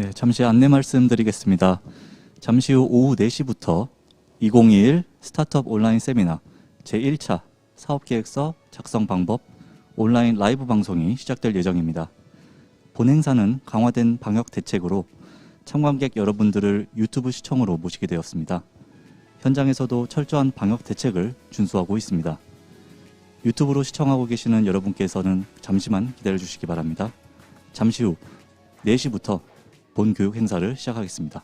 네, 잠시 안내 말씀드리겠습니다. 잠시 후 오후 4시부터 2021 스타트업 온라인 세미나 제1차 사업계획서 작성 방법 온라인 라이브 방송이 시작될 예정입니다. 본 행사는 강화된 방역 대책으로 참관객 여러분들을 유튜브 시청으로 모시게 되었습니다. 현장에서도 철저한 방역 대책을 준수하고 있습니다. 유튜브로 시청하고 계시는 여러분께서는 잠시만 기다려 주시기 바랍니다. 잠시 후 4시부터 본 교육 행사를 시작하겠습니다.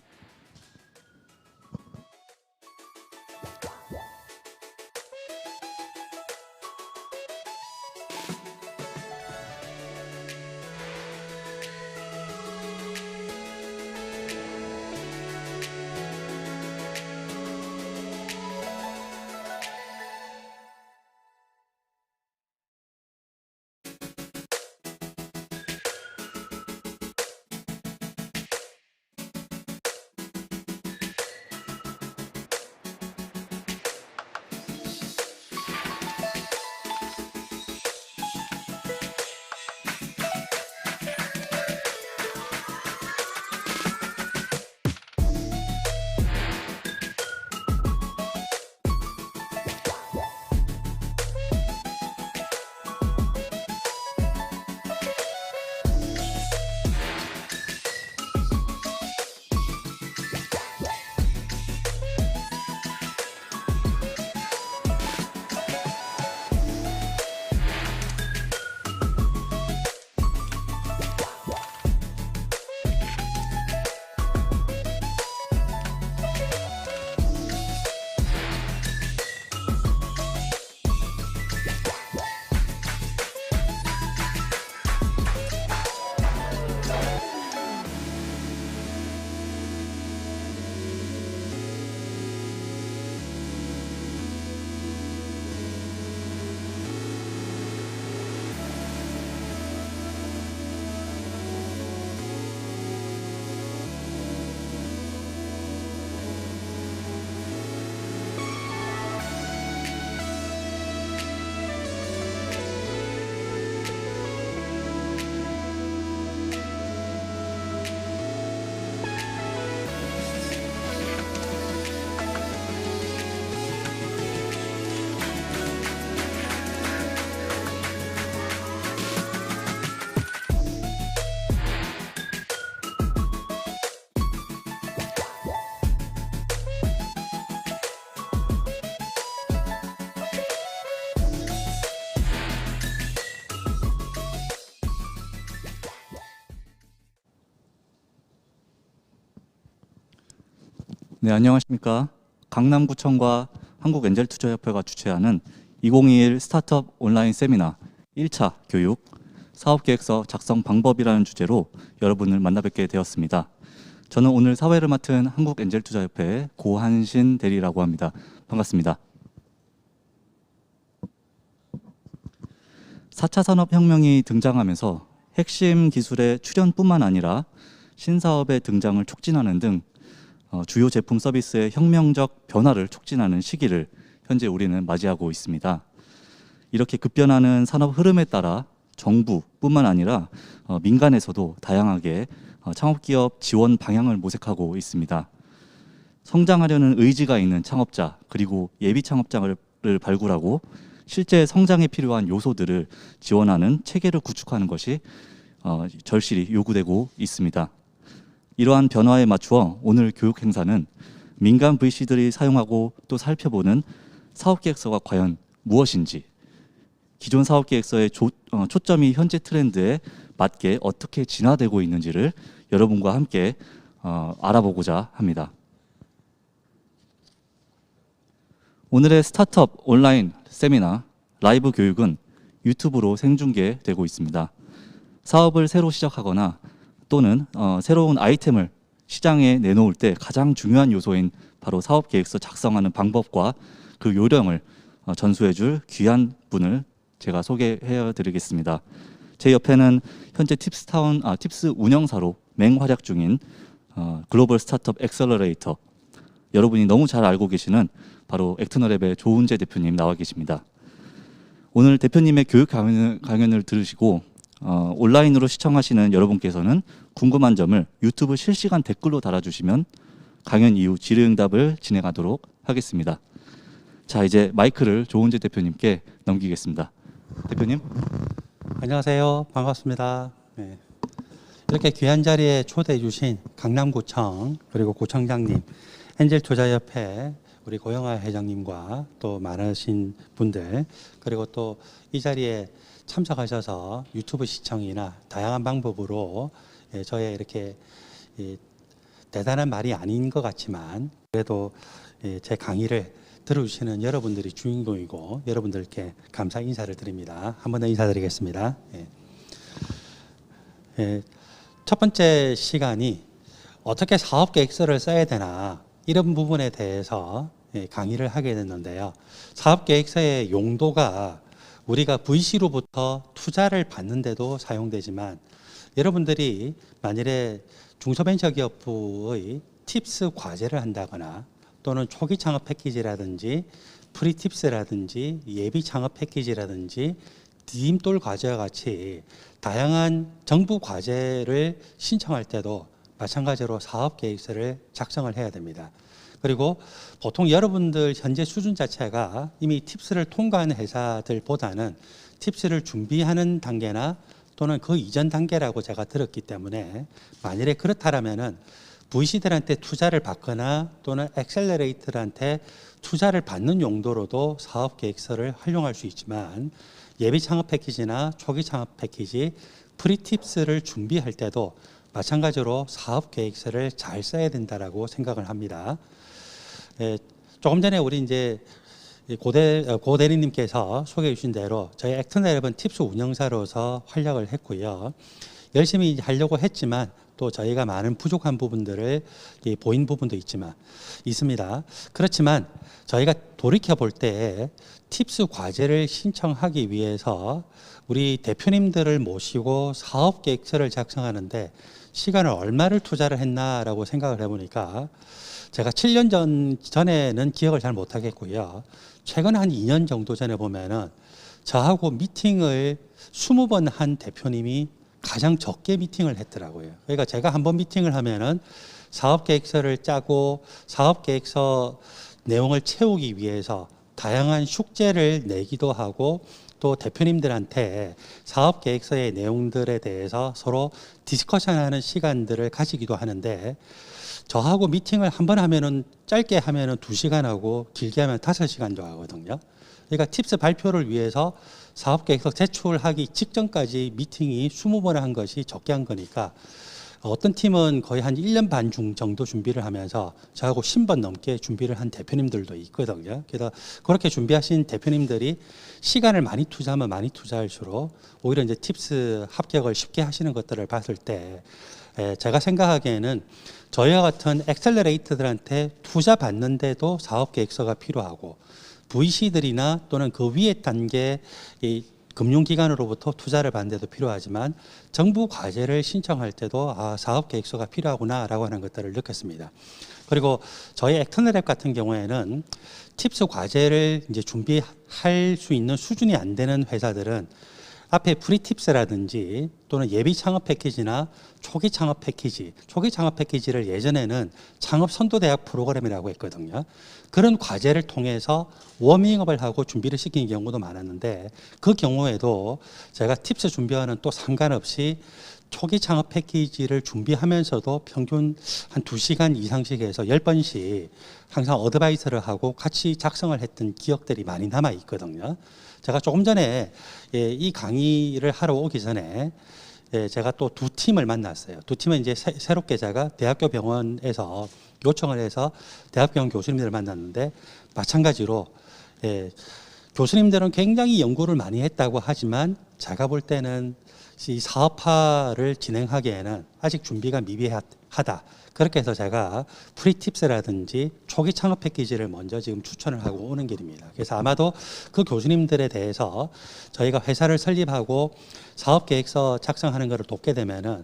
네, 안녕하십니까. 강남구청과 한국엔젤투자협회가 주최하는 2021 스타트업 온라인 세미나 1차 교육 사업계획서 작성 방법이라는 주제로 여러분을 만나 뵙게 되었습니다. 저는 오늘 사회를 맡은 한국엔젤투자협회의 고한신 대리라고 합니다. 반갑습니다. 4차 산업혁명이 등장하면서 핵심 기술의 출현뿐만 아니라 신사업의 등장을 촉진하는 등 주요 제품 서비스의 혁명적 변화를 촉진하는 시기를 현재 우리는 맞이하고 있습니다. 이렇게 급변하는 산업 흐름에 따라 정부뿐만 아니라 민간에서도 다양하게 창업기업 지원 방향을 모색하고 있습니다. 성장하려는 의지가 있는 창업자 그리고 예비 창업자를 발굴하고 실제 성장에 필요한 요소들을 지원하는 체계를 구축하는 것이 절실히 요구되고 있습니다. 이러한 변화에 맞추어 오늘 교육 행사는 민간 VC들이 사용하고 또 살펴보는 사업계획서가 과연 무엇인지, 기존 사업계획서의 초점이 현재 트렌드에 맞게 어떻게 진화되고 있는지를 여러분과 함께 알아보고자 합니다. 오늘의 스타트업 온라인 세미나 라이브 교육은 유튜브로 생중계되고 있습니다. 사업을 새로 시작하거나 또는 새로운 아이템을 시장에 내놓을 때 가장 중요한 요소인 바로 사업계획서 작성하는 방법과 그 요령을 전수해줄 귀한 분을 제가 소개해 드리겠습니다. 제 옆에는 현재 팁스 운영사로 맹활약 중인 글로벌 스타트업 엑셀러레이터, 여러분이 너무 잘 알고 계시는 바로 액트너랩의 조은재 대표님 나와 계십니다. 오늘 대표님의 교육 강연을 들으시고 온라인으로 시청하시는 여러분께서는 궁금한 점을 유튜브 실시간 댓글로 달아주시면 강연 이후 질의응답을 진행하도록 하겠습니다. 자, 이제 마이크를 조은재 대표님께 넘기겠습니다. 대표님. 안녕하세요. 반갑습니다. 네. 이렇게 귀한 자리에 초대해 주신 강남구청 그리고 구청장님, 엔젤투자협회 우리 고영하 회장님과 또 많으신 분들, 그리고 또 이 자리에 참석하셔서 유튜브 시청이나 다양한 방법으로 저의 이렇게 대단한 말이 아닌 것 같지만 그래도 제 강의를 들어주시는 여러분들이 주인공이고 여러분들께 감사 인사를 드립니다. 한 번 더 인사드리겠습니다. 첫 번째 시간이 어떻게 사업계획서를 써야 되나 이런 부분에 대해서 강의를 하게 됐는데요. 사업계획서의 용도가 우리가 VC로부터 투자를 받는데도 사용되지만 여러분들이 만일에 중소벤처기업부의 팁스 과제를 한다거나 또는 초기 창업 패키지라든지 프리팁스라든지 예비 창업 패키지라든지 디딤돌 과제와 같이 다양한 정부 과제를 신청할 때도 마찬가지로 사업계획서를 작성을 해야 됩니다. 그리고 보통 여러분들 현재 수준 자체가 이미 팁스를 통과한 회사들보다는 팁스를 준비하는 단계나 또는 그 이전 단계라고 제가 들었기 때문에 만일에 그렇다라면은 VC들한테 투자를 받거나 또는 엑셀러레이터들한테 투자를 받는 용도로도 사업계획서를 활용할 수 있지만 예비 창업 패키지나 초기 창업 패키지, 프리팁스를 준비할 때도 마찬가지로 사업계획서를 잘 써야 된다라고 생각을 합니다. 조금 전에 우리 이제 고 대리님께서 소개해 주신 대로 저희 액터널 팁스 운영사로서 활약을 했고요. 열심히 하려고 했지만 또 저희가 많은 부족한 부분들을 보인 부분도 있습니다. 그렇지만 저희가 돌이켜 볼 때 팁스 과제를 신청하기 위해서 우리 대표님들을 모시고 사업 계획서를 작성하는데 시간을 얼마를 투자를 했나라고 생각을 해보니까 제가 7년 전에는 기억을 잘 못하겠고요. 최근 한 2년 정도 전에 보면은 저하고 미팅을 20번 한 대표님이 가장 적게 미팅을 했더라고요. 그러니까 제가 한번 미팅을 하면은 사업계획서를 짜고 사업계획서 내용을 채우기 위해서 다양한 숙제를 내기도 하고 또 대표님들한테 사업계획서의 내용들에 대해서 서로 디스커션하는 시간들을 가지기도 하는데 저하고 미팅을 한 번 하면은 짧게 하면은 2시간 하고 길게 하면 5시간도 하거든요. 그러니까 팁스 발표를 위해서 사업계획서 제출하기 직전까지 미팅이 20번을 한 것이 적게 한 거니까 어떤 팀은 거의 한 1년 반 정도 준비를 하면서 저하고 10번 넘게 준비를 한 대표님들도 있거든요. 그래서 그렇게 준비하신 대표님들이 시간을 많이 투자하면 많이 투자할수록 오히려 이제 팁스 합격을 쉽게 하시는 것들을 봤을 때 제가 생각하기에는 저희와 같은 엑셀러레이터들한테 투자 받는데도 사업계획서가 필요하고 VC들이나 또는 그 위에 단계 이 금융기관으로부터 투자를 받는데도 필요하지만 정부 과제를 신청할 때도 사업계획서가 필요하구나라고 하는 것들을 느꼈습니다. 그리고 저희 액터널 앱 같은 경우에는 팁스 과제를 이제 준비할 수 있는 수준이 안 되는 회사들은 앞에 프리팁스라든지 또는 예비 창업 패키지나 초기 창업 패키지를 예전에는 창업 선도 대학 프로그램이라고 했거든요. 그런 과제를 통해서 워밍업을 하고 준비를 시키는 경우도 많았는데 그 경우에도 제가 팁스 준비와는 또 상관없이 초기 창업 패키지를 준비하면서도 평균 한 2시간 이상씩 해서 10번씩 항상 어드바이스를 하고 같이 작성을 했던 기억들이 많이 남아 있거든요. 제가 조금 전에 이 강의를 하러 오기 전에 제가 또 두 팀을 만났어요. 두 팀은 이제 새롭게 제가 대학교 병원에서 요청을 해서 대학병원 교수님들을 만났는데 마찬가지로 교수님들은 굉장히 연구를 많이 했다고 하지만 제가 볼 때는 이 사업화를 진행하기에는 아직 준비가 미비하다. 그렇게 해서 제가 프리팁스라든지 초기 창업 패키지를 먼저 지금 추천을 하고 오는 길입니다. 그래서 아마도 그 교수님들에 대해서 저희가 회사를 설립하고 사업 계획서 작성하는 것을 돕게 되면은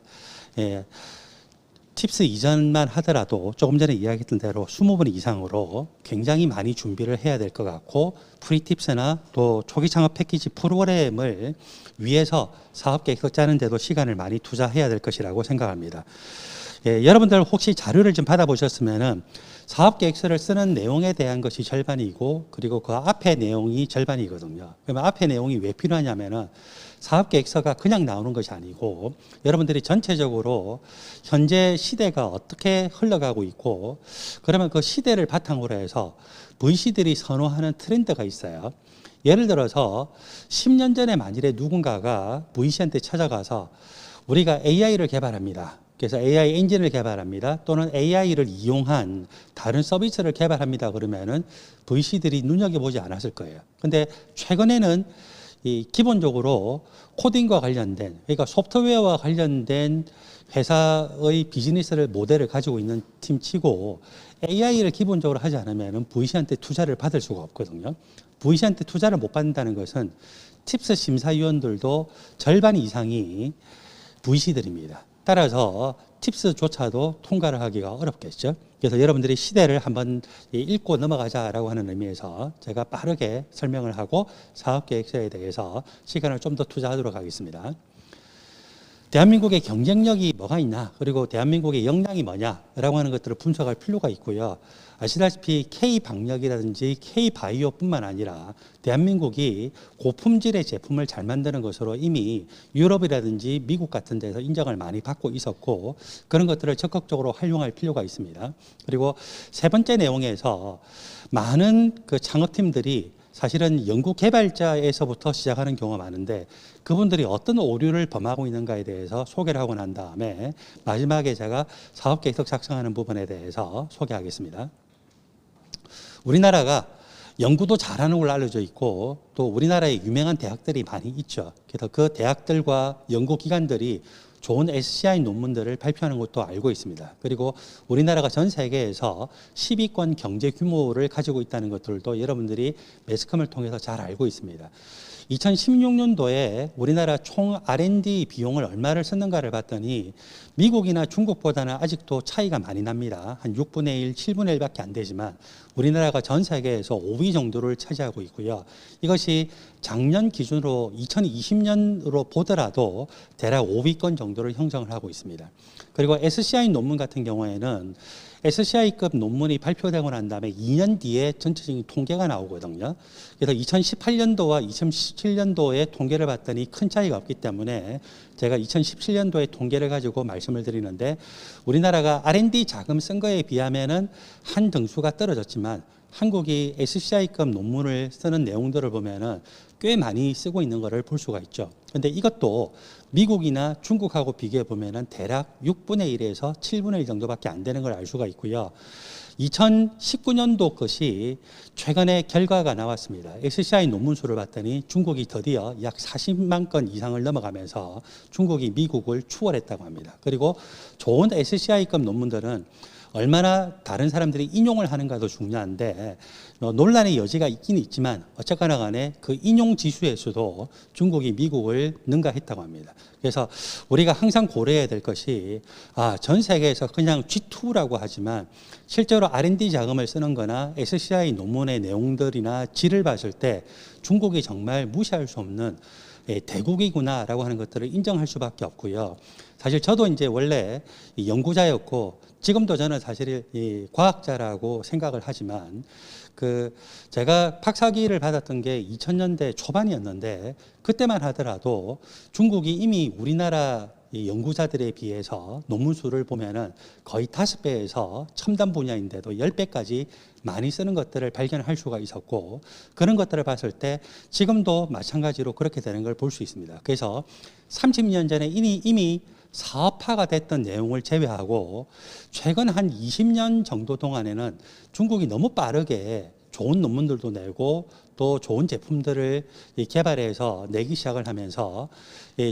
팁스 이전만 하더라도 조금 전에 이야기했던 대로 20분 이상으로 굉장히 많이 준비를 해야 될 것 같고, 프리팁스나 또 초기 창업 패키지 프로그램을 위해서 사업 계획을 짜는 데도 시간을 많이 투자해야 될 것이라고 생각합니다. 예, 여러분들 혹시 자료를 좀 받아보셨으면은 사업 계획서를 쓰는 내용에 대한 것이 절반이고, 그리고 그 앞에 내용이 절반이거든요. 그러면 앞에 내용이 왜 필요하냐면은 사업 계획서가 그냥 나오는 것이 아니고, 여러분들이 전체적으로 현재 시대가 어떻게 흘러가고 있고, 그러면 그 시대를 바탕으로 해서 VC들이 선호하는 트렌드가 있어요. 예를 들어서 10년 전에 만일에 누군가가 VC한테 찾아가서 우리가 AI를 개발합니다. 그래서 AI 엔진을 개발합니다. 또는 AI를 이용한 다른 서비스를 개발합니다. 그러면은 VC들이 눈여겨보지 않았을 거예요. 근데 최근에는 이 기본적으로 코딩과 관련된, 그러니까 소프트웨어와 관련된 회사의 비즈니스를 모델을 가지고 있는 팀치고 AI를 기본적으로 하지 않으면 VC한테 투자를 받을 수가 없거든요. VC한테 투자를 못 받는다는 것은 팁스 심사위원들도 절반 이상이 VC들입니다. 따라서 팁스조차도 통과를 하기가 어렵겠죠. 그래서 여러분들이 시대를 한번 읽고 넘어가자라고 하는 의미에서 제가 빠르게 설명을 하고 사업계획서에 대해서 시간을 좀 더 투자하도록 하겠습니다. 대한민국의 경쟁력이 뭐가 있나, 그리고 대한민국의 역량이 뭐냐라고 하는 것들을 분석할 필요가 있고요. 아시다시피 K방역이라든지 K바이오뿐만 아니라 대한민국이 고품질의 제품을 잘 만드는 것으로 이미 유럽이라든지 미국 같은 데서 인정을 많이 받고 있었고, 그런 것들을 적극적으로 활용할 필요가 있습니다. 그리고 세 번째 내용에서 많은 그 창업팀들이 사실은 연구 개발자에서부터 시작하는 경우가 많은데, 그분들이 어떤 오류를 범하고 있는가에 대해서 소개를 하고 난 다음에 마지막에 제가 사업계획서 작성하는 부분에 대해서 소개하겠습니다. 우리나라가 연구도 잘하는 걸로 알려져 있고, 또 우리나라에 유명한 대학들이 많이 있죠. 그래서 그 대학들과 연구기관들이 좋은 SCI 논문들을 발표하는 것도 알고 있습니다. 그리고 우리나라가 전 세계에서 10위권 경제 규모를 가지고 있다는 것들도 여러분들이 매스컴을 통해서 잘 알고 있습니다. 2016년도에 우리나라 총 R&D 비용을 얼마를 썼는가를 봤더니 미국이나 중국보다는 아직도 차이가 많이 납니다. 한 6분의 1, 7분의 1밖에 안 되지만 우리나라가 전 세계에서 5위 정도를 차지하고 있고요. 이것이 작년 기준으로 2020년으로 보더라도 대략 5위권 정도를 형성을 하고 있습니다. 그리고 SCI 논문 같은 경우에는 SCI급 논문이 발표되고 난 다음에 2년 뒤에 전체적인 통계가 나오거든요. 그래서 2018년도와 2017년도의 통계를 봤더니 큰 차이가 없기 때문에 제가 2017년도의 통계를 가지고 말씀을 드리는데, 우리나라가 R&D 자금 쓴 거에 비하면은 한 등수가 떨어졌지만 한국이 SCI급 논문을 쓰는 내용들을 보면은 꽤 많이 쓰고 있는 것을 볼 수가 있죠. 근데 이것도 미국이나 중국하고 비교해 보면은 대략 6분의 1에서 7분의 1 정도밖에 안 되는 걸 알 수가 있고요. 2019년도 것이 최근에 결과가 나왔습니다. SCI 논문 수를 봤더니 중국이 드디어 약 40만 건 이상을 넘어가면서 중국이 미국을 추월했다고 합니다. 그리고 좋은 SCI급 논문들은 얼마나 다른 사람들이 인용을 하는가도 중요한데, 논란의 여지가 있긴 있지만 어쨌거나 간에 그 인용 지수에서도 중국이 미국을 능가했다고 합니다. 그래서 우리가 항상 고려해야 될 것이, 전 세계에서 그냥 G2라고 하지만 실제로 R&D 자금을 쓰는 거나 SCI 논문의 내용들이나 질을 봤을 때 중국이 정말 무시할 수 없는 대국이구나라고 하는 것들을 인정할 수밖에 없고요. 사실 저도 이제 원래 연구자였고, 지금도 저는 사실 과학자라고 생각을 하지만, 제가 박사학위를 받았던 게 2000년대 초반이었는데, 그때만 하더라도 중국이 이미 우리나라 연구자들에 비해서 논문 수를 보면은 거의 5배에서 첨단 분야인데도 10배까지 많이 쓰는 것들을 발견할 수가 있었고, 그런 것들을 봤을 때 지금도 마찬가지로 그렇게 되는 걸 볼 수 있습니다. 그래서 30년 전에 이미 사업화가 됐던 내용을 제외하고 최근 한 20년 정도 동안에는 중국이 너무 빠르게 좋은 논문들도 내고 또 좋은 제품들을 개발해서 내기 시작을 하면서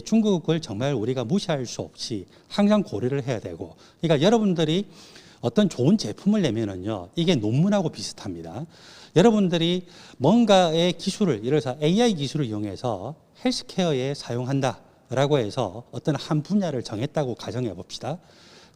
중국을 정말 우리가 무시할 수 없이 항상 고려를 해야 되고, 그러니까 여러분들이 어떤 좋은 제품을 내면은요, 이게 논문하고 비슷합니다. 여러분들이 뭔가의 기술을, 예를 들어서 AI 기술을 이용해서 헬스케어에 사용한다 라고 해서 어떤 한 분야를 정했다고 가정해 봅시다.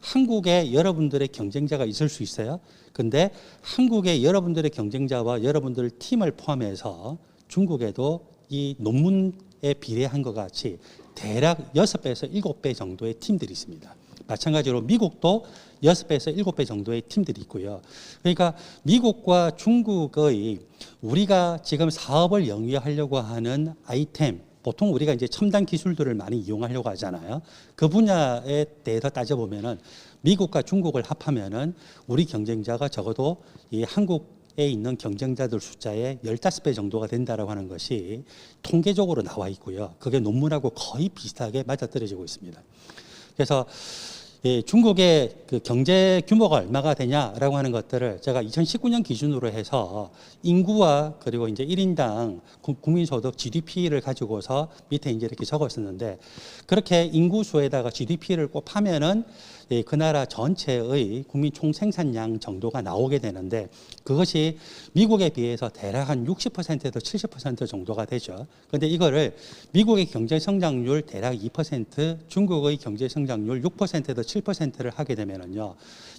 한국에 여러분들의 경쟁자가 있을 수 있어요. 근데 한국에 여러분들의 경쟁자와 여러분들 팀을 포함해서 중국에도 이 논문에 비례한 것 같이 대략 6배에서 7배 정도의 팀들이 있습니다. 마찬가지로 미국도 6배에서 7배 정도의 팀들이 있고요. 그러니까 미국과 중국의 우리가 지금 사업을 영위하려고 하는 아이템, 보통 우리가 이제 첨단 기술들을 많이 이용하려고 하잖아요. 그 분야에 대해서 따져보면은 미국과 중국을 합하면은 우리 경쟁자가 적어도 이 한국에 있는 경쟁자들 숫자의 15배 정도가 된다라고 하는 것이 통계적으로 나와 있고요. 그게 논문하고 거의 비슷하게 맞아떨어지고 있습니다. 그래서 중국의 그 경제 규모가 얼마가 되냐라고 하는 것들을 제가 2019년 기준으로 해서 인구와 그리고 이제 1인당 국민소득 GDP를 가지고서 밑에 이제 이렇게 적었었는데, 그렇게 인구수에다가 GDP를 곱하면은 그 나라 전체의 국민 총생산량 정도가 나오게 되는데, 그것이 미국에 비해서 대략 한 60%에서 70% 정도가 되죠. 그런데 이거를 미국의 경제 성장률 대략 2%, 중국의 경제 성장률 6%에서 7%를 하게 되면은요,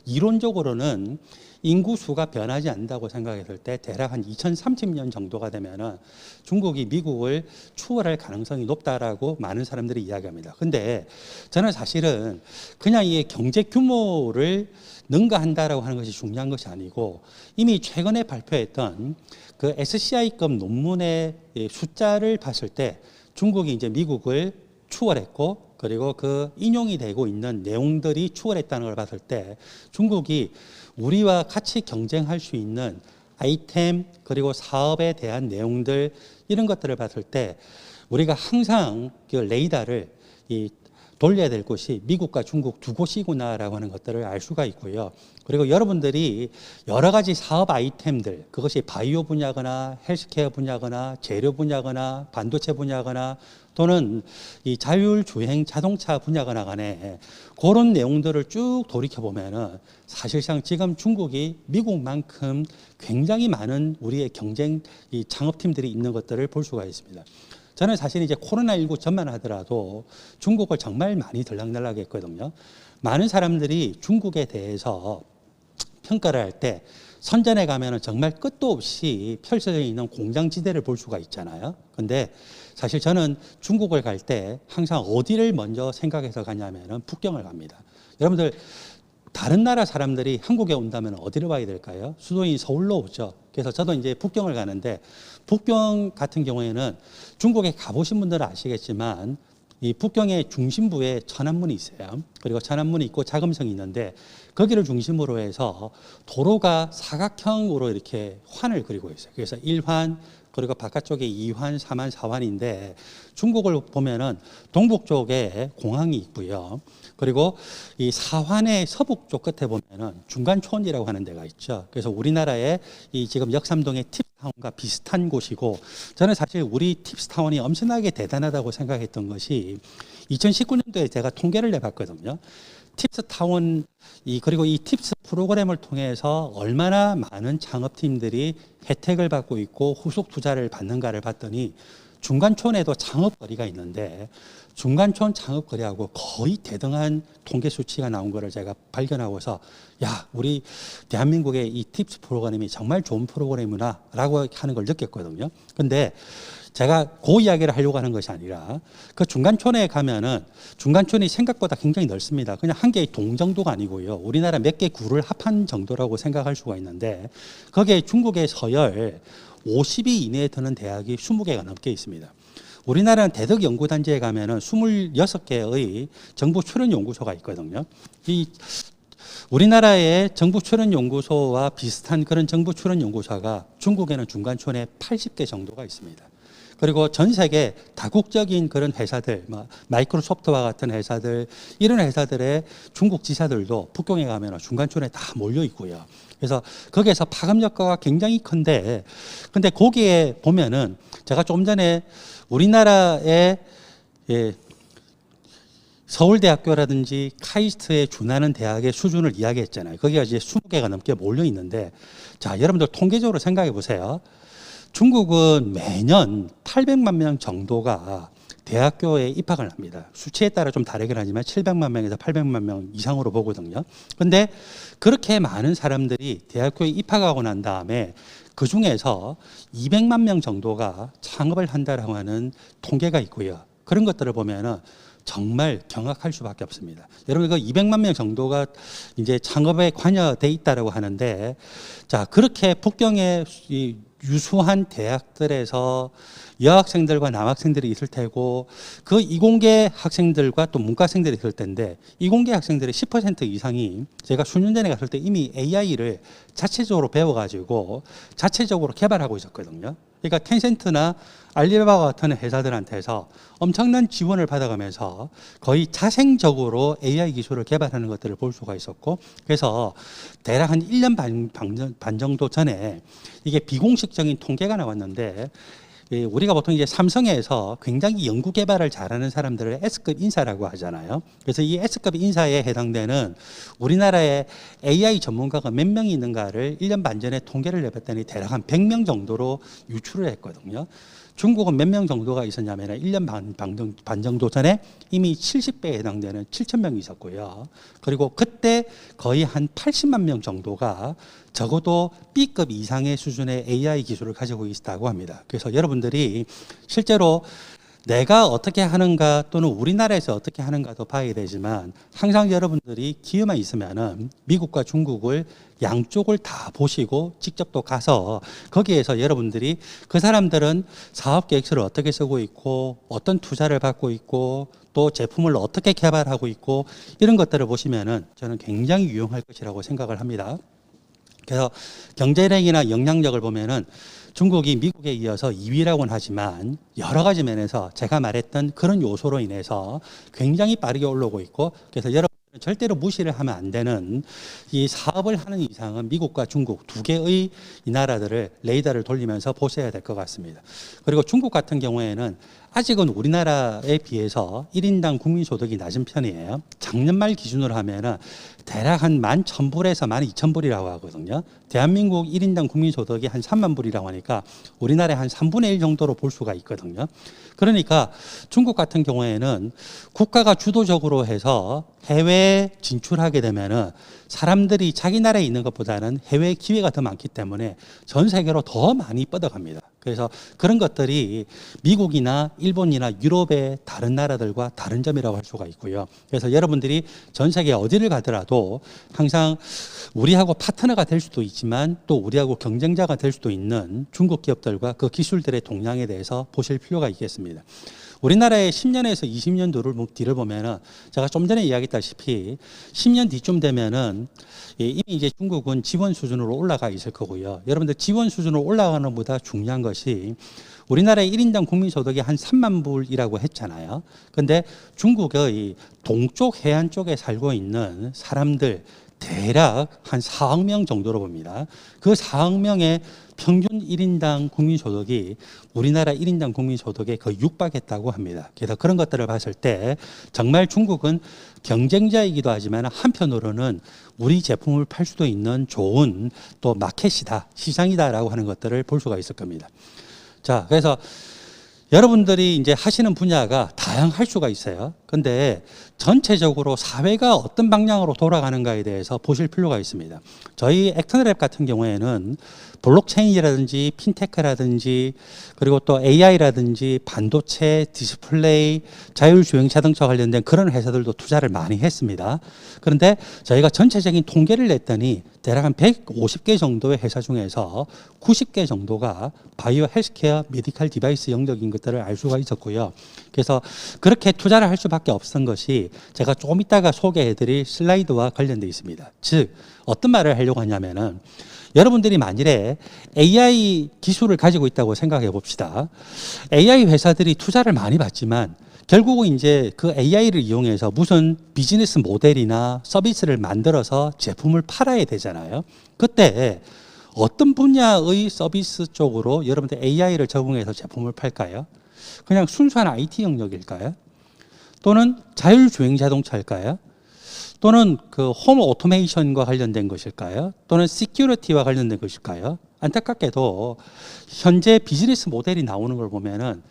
이론적으로는 인구수가 변하지 않는다고 생각했을 때 대략 한 2030년 정도가 되면은 중국이 미국을 추월할 가능성이 높다라고 많은 사람들이 이야기합니다. 근데 저는 사실은 그냥 이 경제 규모를 능가한다라고 하는 것이 중요한 것이 아니고, 이미 최근에 발표했던 그 SCI급 논문의 숫자를 봤을 때 중국이 이제 미국을 추월했고, 그리고 그 인용이 되고 있는 내용들이 추월했다는 걸 봤을 때 중국이 우리와 같이 경쟁할 수 있는 아이템 그리고 사업에 대한 내용들, 이런 것들을 봤을 때 우리가 항상 그 레이더를 돌려야 될 곳이 미국과 중국 두 곳이구나라고 하는 것들을 알 수가 있고요. 그리고 여러분들이 여러 가지 사업 아이템들, 그것이 바이오 분야거나 헬스케어 분야거나 재료 분야거나 반도체 분야거나 또는 이 자율주행 자동차 분야거나 간에 그런 내용들을 쭉 돌이켜보면은 사실상 지금 중국이 미국만큼 굉장히 많은 우리의 경쟁 이 창업팀들이 있는 것들을 볼 수가 있습니다. 저는 사실 이제 코로나19 전만 하더라도 중국을 정말 많이 들락날락 했거든요. 많은 사람들이 중국에 대해서 평가를 할 때 선전에 가면은 정말 끝도 없이 펼쳐져 있는 공장지대를 볼 수가 있잖아요. 근데 사실 저는 중국을 갈 때 항상 어디를 먼저 생각해서 가냐면은 북경을 갑니다. 여러분들, 다른 나라 사람들이 한국에 온다면 어디를 와야 될까요? 수도인 서울로 오죠. 그래서 저도 이제 북경을 가는데, 북경 같은 경우에는 중국에 가보신 분들은 아시겠지만 이 북경의 중심부에 천안문이 있어요. 그리고 천안문이 있고 자금성이 있는데, 거기를 중심으로 해서 도로가 사각형으로 이렇게 환을 그리고 있어요. 그래서 1환, 그리고 바깥쪽에 2환, 3환, 4환인데 중국을 보면은 동북 쪽에 공항이 있고요. 그리고 이 4환의 서북 쪽 끝에 보면은 중간촌이라고 하는 데가 있죠. 그래서 우리나라의 이 지금 역삼동의 팁스타운과 비슷한 곳이고, 저는 사실 우리 팁스타운이 엄청나게 대단하다고 생각했던 것이 2019년도에 제가 통계를 내봤거든요. 팁스타운 그리고 이 팁스 프로그램을 통해서 얼마나 많은 창업팀들이 혜택을 받고 있고 후속 투자를 받는가를 봤더니 중간촌에도 창업거리가 있는데 중간촌 창업거리하고 거의 대등한 통계 수치가 나온 거를 제가 발견하고서, 야, 우리 대한민국의 이 팁스 프로그램이 정말 좋은 프로그램이구나 라고 하는 걸 느꼈거든요. 근데 제가 그 이야기를 하려고 하는 것이 아니라 그 중간촌에 가면은 중간촌이 생각보다 굉장히 넓습니다. 그냥 한 개의 동 정도가 아니고요. 우리나라 몇 개 구를 합한 정도라고 생각할 수가 있는데, 거기에 중국의 서열 50위 이내에 드는 대학이 20개가 넘게 있습니다. 우리나라는 대덕연구단지에 가면은 26개의 정부 출연연구소가 있거든요. 이 우리나라의 정부 출연연구소와 비슷한 그런 정부 출연연구소가 중국에는 중간촌에 80개 정도가 있습니다. 그리고 전 세계 다국적인 그런 회사들, 마이크로소프트와 같은 회사들, 이런 회사들의 중국 지사들도 북경에 가면 중간촌에 다 몰려 있고요. 그래서 거기에서 파급 효과가 굉장히 큰데, 근데 거기에 보면은 제가 좀 전에 우리나라의 서울대학교라든지 카이스트에 준하는 대학의 수준을 이야기했잖아요. 거기가 이제 20개가 넘게 몰려 있는데, 자, 여러분들 통계적으로 생각해 보세요. 중국은 매년 800만 명 정도가 대학교에 입학을 합니다. 수치에 따라 좀 다르긴 하지만 700만 명에서 800만 명 이상으로 보거든요. 근데 그렇게 많은 사람들이 대학교에 입학하고 난 다음에 그 중에서 200만 명 정도가 창업을 한다라고 하는 통계가 있고요. 그런 것들을 보면은 정말 경악할 수밖에 없습니다. 여러분, 그 200만 명 정도가 이제 창업에 관여돼 있다라고 하는데, 자, 그렇게 북경의 이 유수한 대학들에서 여학생들과 남학생들이 있을 테고, 그 이공계 학생들과 또 문과생들이 있을 텐데, 이공계 학생들의 10% 이상이 제가 수년 전에 갔을 때 이미 AI를 자체적으로 배워가지고 자체적으로 개발하고 있었거든요. 그러니까 텐센트나 알리바바 같은 회사들한테서 엄청난 지원을 받아가면서 거의 자생적으로 AI 기술을 개발하는 것들을 볼 수가 있었고, 그래서 대략 한 1년 반 정도 전에 이게 비공식적인 통계가 나왔는데, 우리가 보통 이제 삼성에서 굉장히 연구 개발을 잘하는 사람들을 S급 인사라고 하잖아요. 그래서 이 S급 인사에 해당되는 우리나라의 AI 전문가가 몇 명이 있는가를 1년 반 전에 통계를 내봤더니 대략 한 100명 정도로 유출을 했거든요. 중국은 몇 명 정도가 있었냐면 1년 반 정도 전에 이미 70배에 해당되는 7,000명이 있었고요. 그리고 그때 거의 한 80만 명 정도가 적어도 B급 이상의 수준의 AI 기술을 가지고 있다고 합니다. 그래서 여러분들이 실제로 내가 어떻게 하는가 또는 우리나라에서 어떻게 하는가도 봐야 되지만, 항상 여러분들이 기회만 있으면은 미국과 중국을 양쪽을 다 보시고 직접 또 가서 거기에서 여러분들이 그 사람들은 사업 계획서를 어떻게 쓰고 있고 어떤 투자를 받고 있고 또 제품을 어떻게 개발하고 있고 이런 것들을 보시면은 저는 굉장히 유용할 것이라고 생각을 합니다. 그래서 경제력이나 영향력을 보면은 중국이 미국에 이어서 2위라고는 하지만 여러 가지 면에서 제가 말했던 그런 요소로 인해서 굉장히 빠르게 올라오고 있고, 그래서 여러분들은 절대로 무시를 하면 안 되는 이 사업을 하는 이상은 미국과 중국 두 개의 이 나라들을 레이더를 돌리면서 보셔야 될 것 같습니다. 그리고 중국 같은 경우에는 아직은 우리나라에 비해서 1인당 국민소득이 낮은 편이에요. 작년 말 기준으로 하면은 대략 한 11,000불에서 12,000불이라고 하거든요. 대한민국 1인당 국민소득이 한 3만 불이라고 하니까 우리나라의 한 3분의 1 정도로 볼 수가 있거든요. 그러니까 중국 같은 경우에는 국가가 주도적으로 해서 해외에 진출하게 되면은 사람들이 자기 나라에 있는 것보다는 해외 기회가 더 많기 때문에 전 세계로 더 많이 뻗어갑니다. 그래서 그런 것들이 미국이나 일본이나 유럽의 다른 나라들과 다른 점이라고 할 수가 있고요. 그래서 여러분들이 전 세계 어디를 가더라도 항상 우리하고 파트너가 될 수도 있지만 또 우리하고 경쟁자가 될 수도 있는 중국 기업들과 그 기술들의 동향에 대해서 보실 필요가 있겠습니다. 우리나라의 10년에서 20년 뒤를 보면은 제가 좀 전에 이야기했다시피 10년 뒤쯤 되면은 이미 이제 중국은 지원 수준으로 올라가 있을 거고요. 여러분들 지원 수준으로 올라가는 것보다 중요한 것이 우리나라의 1인당 국민소득이 한 3만 불이라고 했잖아요. 근데 중국의 동쪽 해안 쪽에 살고 있는 사람들 대략 한 4억 명 정도로 봅니다. 그 4억 명의 평균 1인당 국민소득이 우리나라 1인당 국민소득에 거의 육박했다고 합니다. 그래서 그런 것들을 봤을 때 정말 중국은 경쟁자이기도 하지만 한편으로는 우리 제품을 팔 수도 있는 좋은 또 마켓이다, 시장이다라고 하는 것들을 볼 수가 있을 겁니다. 자, 그래서 여러분들이 이제 하시는 분야가 다양할 수가 있어요. 근데 전체적으로 사회가 어떤 방향으로 돌아가는가에 대해서 보실 필요가 있습니다. 저희 액터널랩 같은 경우에는 블록체인이라든지 핀테크라든지 그리고 또 AI라든지 반도체, 디스플레이, 자율주행 자동차 관련된 그런 회사들도 투자를 많이 했습니다. 그런데 저희가 전체적인 통계를 냈더니 대략 한 150개 정도의 회사 중에서 90개 정도가 바이오 헬스케어, 메디칼 디바이스 영역인 것들을 알 수가 있었고요. 그래서 그렇게 투자를 할 수밖에 없었던 것이 제가 조금 이따가 소개해드릴 슬라이드와 관련되어 있습니다. 즉 어떤 말을 하려고 하냐면은 여러분들이 만일에 AI 기술을 가지고 있다고 생각해 봅시다. AI 회사들이 투자를 많이 받지만 결국은 이제 그 AI를 이용해서 무슨 비즈니스 모델이나 서비스를 만들어서 제품을 팔아야 되잖아요. 그때 어떤 분야의 서비스 쪽으로 여러분들 AI를 적용해서 제품을 팔까요? 그냥 순수한 IT 영역일까요? 또는 자율주행 자동차일까요? 또는 그 홈 오토메이션과 관련된 것일까요? 또는 시큐리티와 관련된 것일까요? 안타깝게도 현재 비즈니스 모델이 나오는 걸 보면은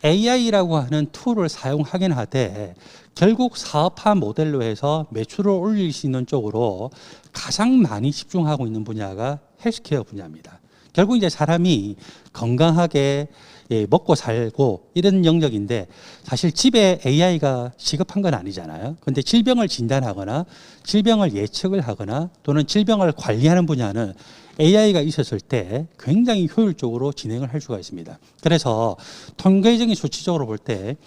AI라고 하는 툴을 사용하긴 하되 결국 사업화 모델로 해서 매출을 올릴 수 있는 쪽으로 가장 많이 집중하고 있는 분야가 헬스케어 분야입니다. 결국 이제 사람이 건강하게 먹고 살고 이런 영역인데 사실 집에 AI가 시급한 건 아니잖아요. 근데 질병을 진단하거나 질병을 예측을 하거나 또는 질병을 관리하는 분야는 AI가 있었을 때 굉장히 효율적으로 진행을 할 수가 있습니다. 그래서 통계적인 수치적으로 볼 때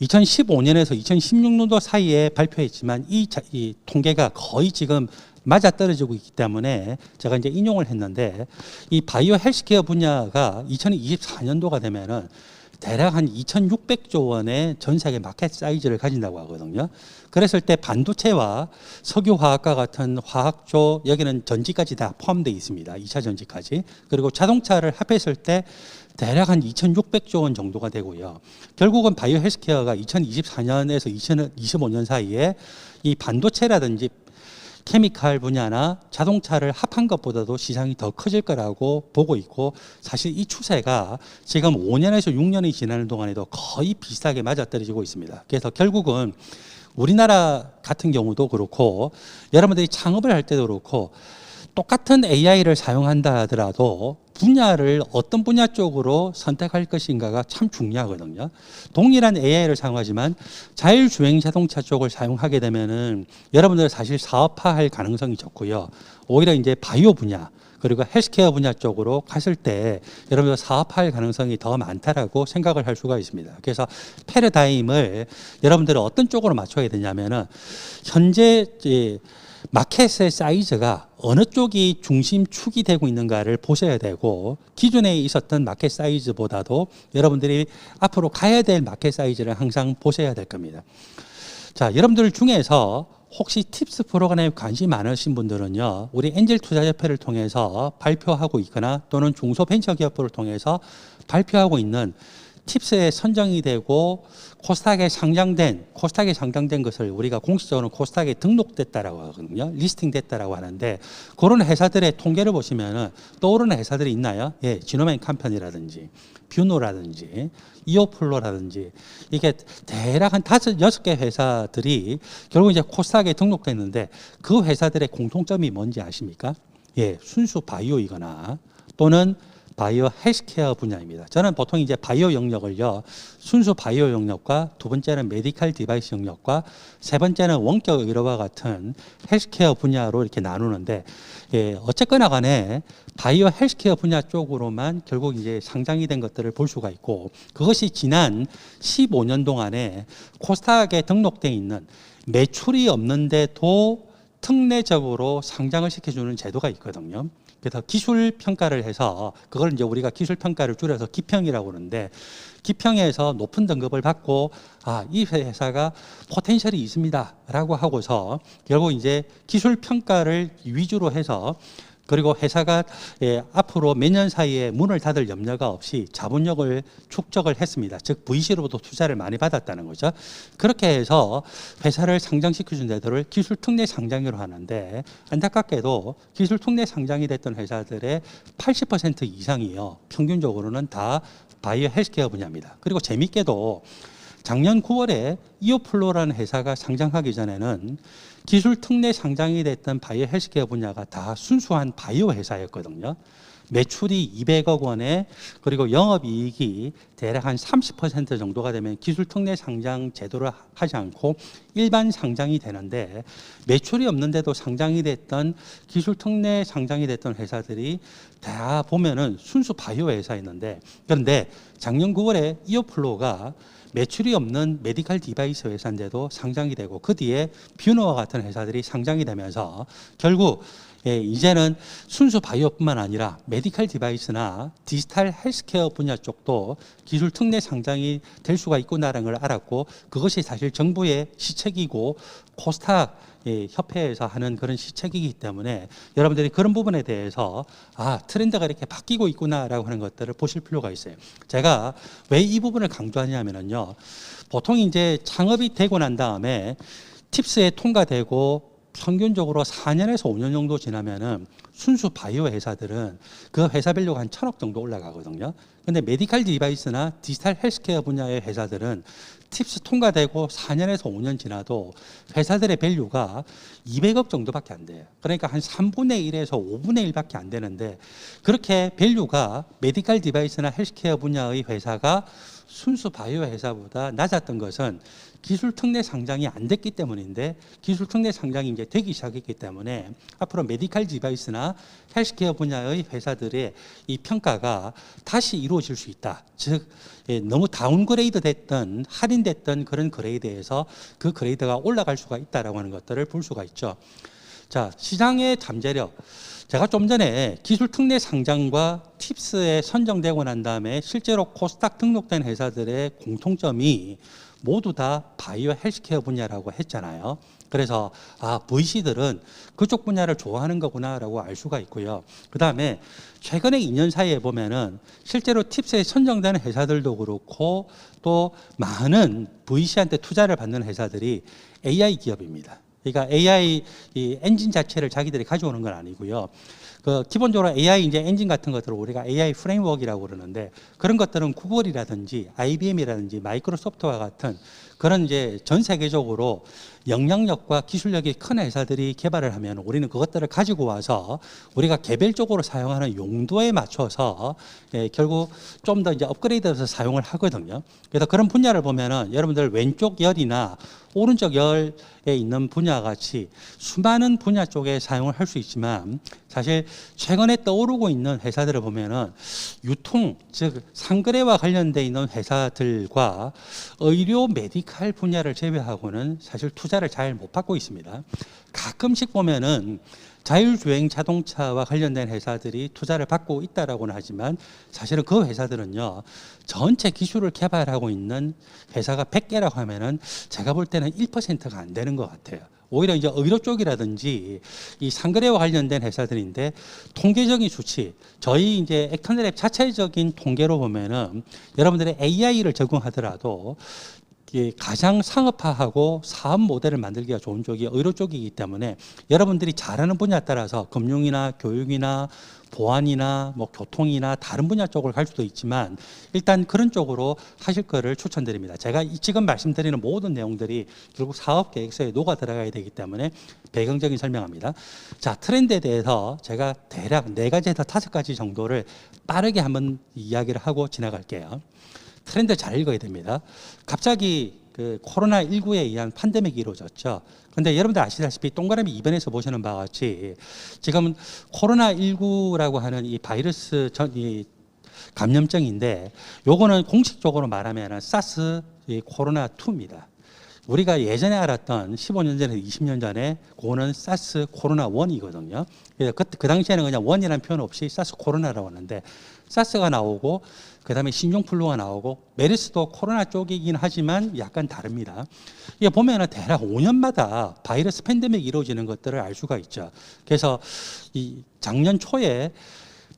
2015년에서 2016년도 사이에 발표했지만 이 통계가 거의 지금 맞아떨어지고 있기 때문에 제가 이제 인용을 했는데 이 바이오 헬스케어 분야가 2024년도가 되면은 대략 한 2,600조 원의 전 세계 마켓 사이즈를 가진다고 하거든요. 그랬을 때 반도체와 석유화학과 같은 화학조, 여기는 전지까지 다 포함되어 있습니다. 2차 전지까지. 그리고 자동차를 합했을 때 대략 한 2,600조 원 정도가 되고요. 결국은 바이오 헬스케어가 2024년에서 2025년 사이에 이 반도체라든지 케미칼 분야나 자동차를 합한 것보다도 시장이 더 커질 거라고 보고 있고 사실 이 추세가 지금 5년에서 6년이 지나는 동안에도 거의 비슷하게 맞아떨어지고 있습니다. 그래서 결국은 우리나라 같은 경우도 그렇고 여러분들이 창업을 할 때도 그렇고 똑같은 AI를 사용한다 하더라도 분야를 어떤 분야 쪽으로 선택할 것인가가 참 중요하거든요. 동일한 AI를 사용하지만 자율주행 자동차 쪽을 사용하게 되면은 여러분들 사실 사업화할 가능성이 적고요. 오히려 이제 바이오 분야 그리고 헬스케어 분야 쪽으로 갔을 때 여러분들 사업화할 가능성이 더 많다라고 생각을 할 수가 있습니다. 그래서 패러다임을 여러분들은 어떤 쪽으로 맞춰야 되냐면은 현재 마켓의 사이즈가 어느 쪽이 중심축이 되고 있는가를 보셔야 되고 기존에 있었던 마켓 사이즈보다도 여러분들이 앞으로 가야 될 마켓 사이즈를 항상 보셔야 될 겁니다. 자, 여러분들 중에서 혹시 팁스 프로그램에 관심 많으신 분들은요, 우리 엔젤 투자협회를 통해서 발표하고 있거나 또는 중소벤처기업부를 통해서 발표하고 있는 팁스에 선정이 되고 코스닥에 상장된 것을 우리가 공식적으로 코스닥에 등록됐다라고 하거든요. 리스팅됐다라고 하는데 그런 회사들의 통계를 보시면은 떠오르는 회사들이 있나요? 예, 지노맨 컴퍼니라든지 뷰노라든지 이오플로라든지 이게 대략 한 5, 6개 회사들이 결국 이제 코스닥에 등록됐는데 그 회사들의 공통점이 뭔지 아십니까? 예, 순수 바이오이거나 또는 바이오 헬스케어 분야입니다. 저는 보통 이제 바이오 영역을요, 순수 바이오 영역과 두 번째는 메디컬 디바이스 영역과 세 번째는 원격 의료와 같은 헬스케어 분야로 이렇게 나누는데, 예, 어쨌거나 간에 바이오 헬스케어 분야 쪽으로만 결국 이제 상장이 된 것들을 볼 수가 있고, 그것이 지난 15년 동안에 코스닥에 등록되어 있는 매출이 없는데도 특례적으로 상장을 시켜주는 제도가 있거든요. 그래서 기술 평가를 해서 그걸 이제 우리가 기술 평가를 줄여서 기평이라고 그러는데 기평에서 높은 등급을 받고 이 회사가 포텐셜이 있습니다라고 하고서 결국 이제 기술 평가를 위주로 해서 그리고 회사가 앞으로 몇 년 사이에 문을 닫을 염려가 없이 자본력을 축적을 했습니다. 즉 VC로부터 투자를 많이 받았다는 거죠. 그렇게 해서 회사를 상장시켜준 데들을 기술 특례 상장으로 하는데 안타깝게도 기술 특례 상장이 됐던 회사들의 80% 이상이요. 평균적으로는 다 바이오 헬스케어 분야입니다. 그리고 재밌게도 작년 9월에 이오플로라는 회사가 상장하기 전에는 기술 특례 상장이 됐던 바이오 헬스케어 분야가 다 순수한 바이오 회사였거든요. 매출이 200억 원에 그리고 영업이익이 대략 한 30% 정도가 되면 기술 특례 상장 제도를 하지 않고 일반 상장이 되는데 매출이 없는데도 상장이 됐던 기술 특례 상장이 됐던 회사들이 다 보면은 순수 바이오 회사였는데 그런데 작년 9월에 이오플로가 매출이 없는 메디컬 디바이스 회사인데도 상장이 되고 그 뒤에 뷰노와 같은 회사들이 상장이 되면서 결국 이제는 순수 바이오뿐만 아니라 메디컬 디바이스나 디지털 헬스케어 분야 쪽도 기술 특례 상장이 될 수가 있구나라는 걸 알았고 그것이 사실 정부의 시책이고 코스닥 협회에서 하는 그런 시책이기 때문에 여러분들이 그런 부분에 대해서 트렌드가 이렇게 바뀌고 있구나라고 하는 것들을 보실 필요가 있어요. 제가 왜 이 부분을 강조하냐면요. 보통 이제 창업이 되고 난 다음에 팁스에 통과되고 평균적으로 4년에서 5년 정도 지나면은 순수 바이오 회사들은 그 회사 밸류가 한 1,000억 정도 올라가거든요. 근데 메디칼 디바이스나 디지털 헬스케어 분야의 회사들은 팁스 통과되고 4년에서 5년 지나도 회사들의 밸류가 200억 정도밖에 안 돼요. 그러니까 한 3분의 1에서 5분의 1밖에 안 되는데 그렇게 밸류가 메디칼 디바이스나 헬스케어 분야의 회사가 순수 바이오 회사보다 낮았던 것은 기술 특례 상장이 안 됐기 때문인데 기술 특례 상장이 이제 되기 시작했기 때문에 앞으로 메디칼 디바이스나 헬스케어 분야의 회사들의 이 평가가 다시 이루어질 수 있다. 즉 너무 다운그레이드 됐던 할인됐던 그런 그레이드에서 그 그레이드가 올라갈 수가 있다라고 하는 것들을 볼 수가 있죠. 자, 시장의 잠재력. 제가 좀 전에 기술 특례 상장과 팁스에 선정되고 난 다음에 실제로 코스닥 등록된 회사들의 공통점이 모두 다 바이오 헬스케어 분야라고 했잖아요. 그래서 VC들은 그쪽 분야를 좋아하는 거구나라고 알 수가 있고요. 그 다음에 최근에 2년 사이에 보면은 실제로 팁스에 선정되는 회사들도 그렇고 또 많은 VC한테 투자를 받는 회사들이 AI 기업입니다. 그러니까 AI 이 엔진 자체를 자기들이 가져오는 건 아니고요. 기본적으로 AI 이제 엔진 같은 것들을 우리가 AI 프레임워크라고 그러는데 그런 것들은 구글이라든지 IBM이라든지 마이크로소프트와 같은 그런 이제 전 세계적으로 영향력과 기술력이 큰 회사들이 개발을 하면 우리는 그것들을 가지고 와서 우리가 개별적으로 사용하는 용도에 맞춰서 결국 좀 더 이제 업그레이드해서 사용을 하거든요. 그래서 그런 분야를 보면은 여러분들 왼쪽 열이나 오른쪽 열에 있는 분야 같이 수많은 분야 쪽에 사용을 할 수 있지만 사실 최근에 떠오르고 있는 회사들을 보면은 유통, 즉 상거래와 관련돼 있는 회사들과 의료 메디칼 분야를 제외하고는 사실 투자를 잘 못 받고 있습니다. 가끔씩 보면은 자율주행 자동차와 관련된 회사들이 투자를 받고 있다라고는 하지만 사실은 그 회사들은요 전체 기술을 개발하고 있는 회사가 100개라고 하면은 제가 볼 때는 1%가 안 되는 것 같아요. 오히려 이제 의료 쪽이라든지 이 상거래와 관련된 회사들인데 통계적인 수치, 저희 이제 액터널랩 자체적인 통계로 보면은 여러분들의 AI를 적용하더라도 가장 상업화하고 사업 모델을 만들기가 좋은 쪽이 의료 쪽이기 때문에 여러분들이 잘하는 분야에 따라서 금융이나 교육이나 보안이나 뭐 교통이나 다른 분야 쪽을 갈 수도 있지만 일단 그런 쪽으로 하실 거를 추천드립니다. 제가 지금 말씀드리는 모든 내용들이 결국 사업 계획서에 녹아 들어가야 되기 때문에 배경적인 설명합니다. 자, 트렌드에 대해서 제가 대략 4가지에서 5가지 정도를 빠르게 한번 이야기를 하고 지나갈게요. 트렌드 잘 읽어야 됩니다. 갑자기 그 코로나19에 의한 팬데믹이 이루어졌죠. 근데 여러분들 아시다시피 동그라미 2번에서 보시는 바와 같이 지금 코로나19라고 하는 이 바이러스 이 감염증인데 요거는 공식적으로 말하면 사스 코로나2입니다. 우리가 예전에 알았던 15년 전에 20년 전에 그거는 사스 코로나 1이거든요. 그 당시에는 그냥 1이라는 표현 없이 사스 코로나라고 하는데 사스가 나오고 그다음에 신종플루가 나오고 메르스도 코로나 쪽이긴 하지만 약간 다릅니다. 이게 보면은 대략 5년마다 바이러스 팬데믹이 이루어지는 것들을 알 수가 있죠. 그래서 이 작년 초에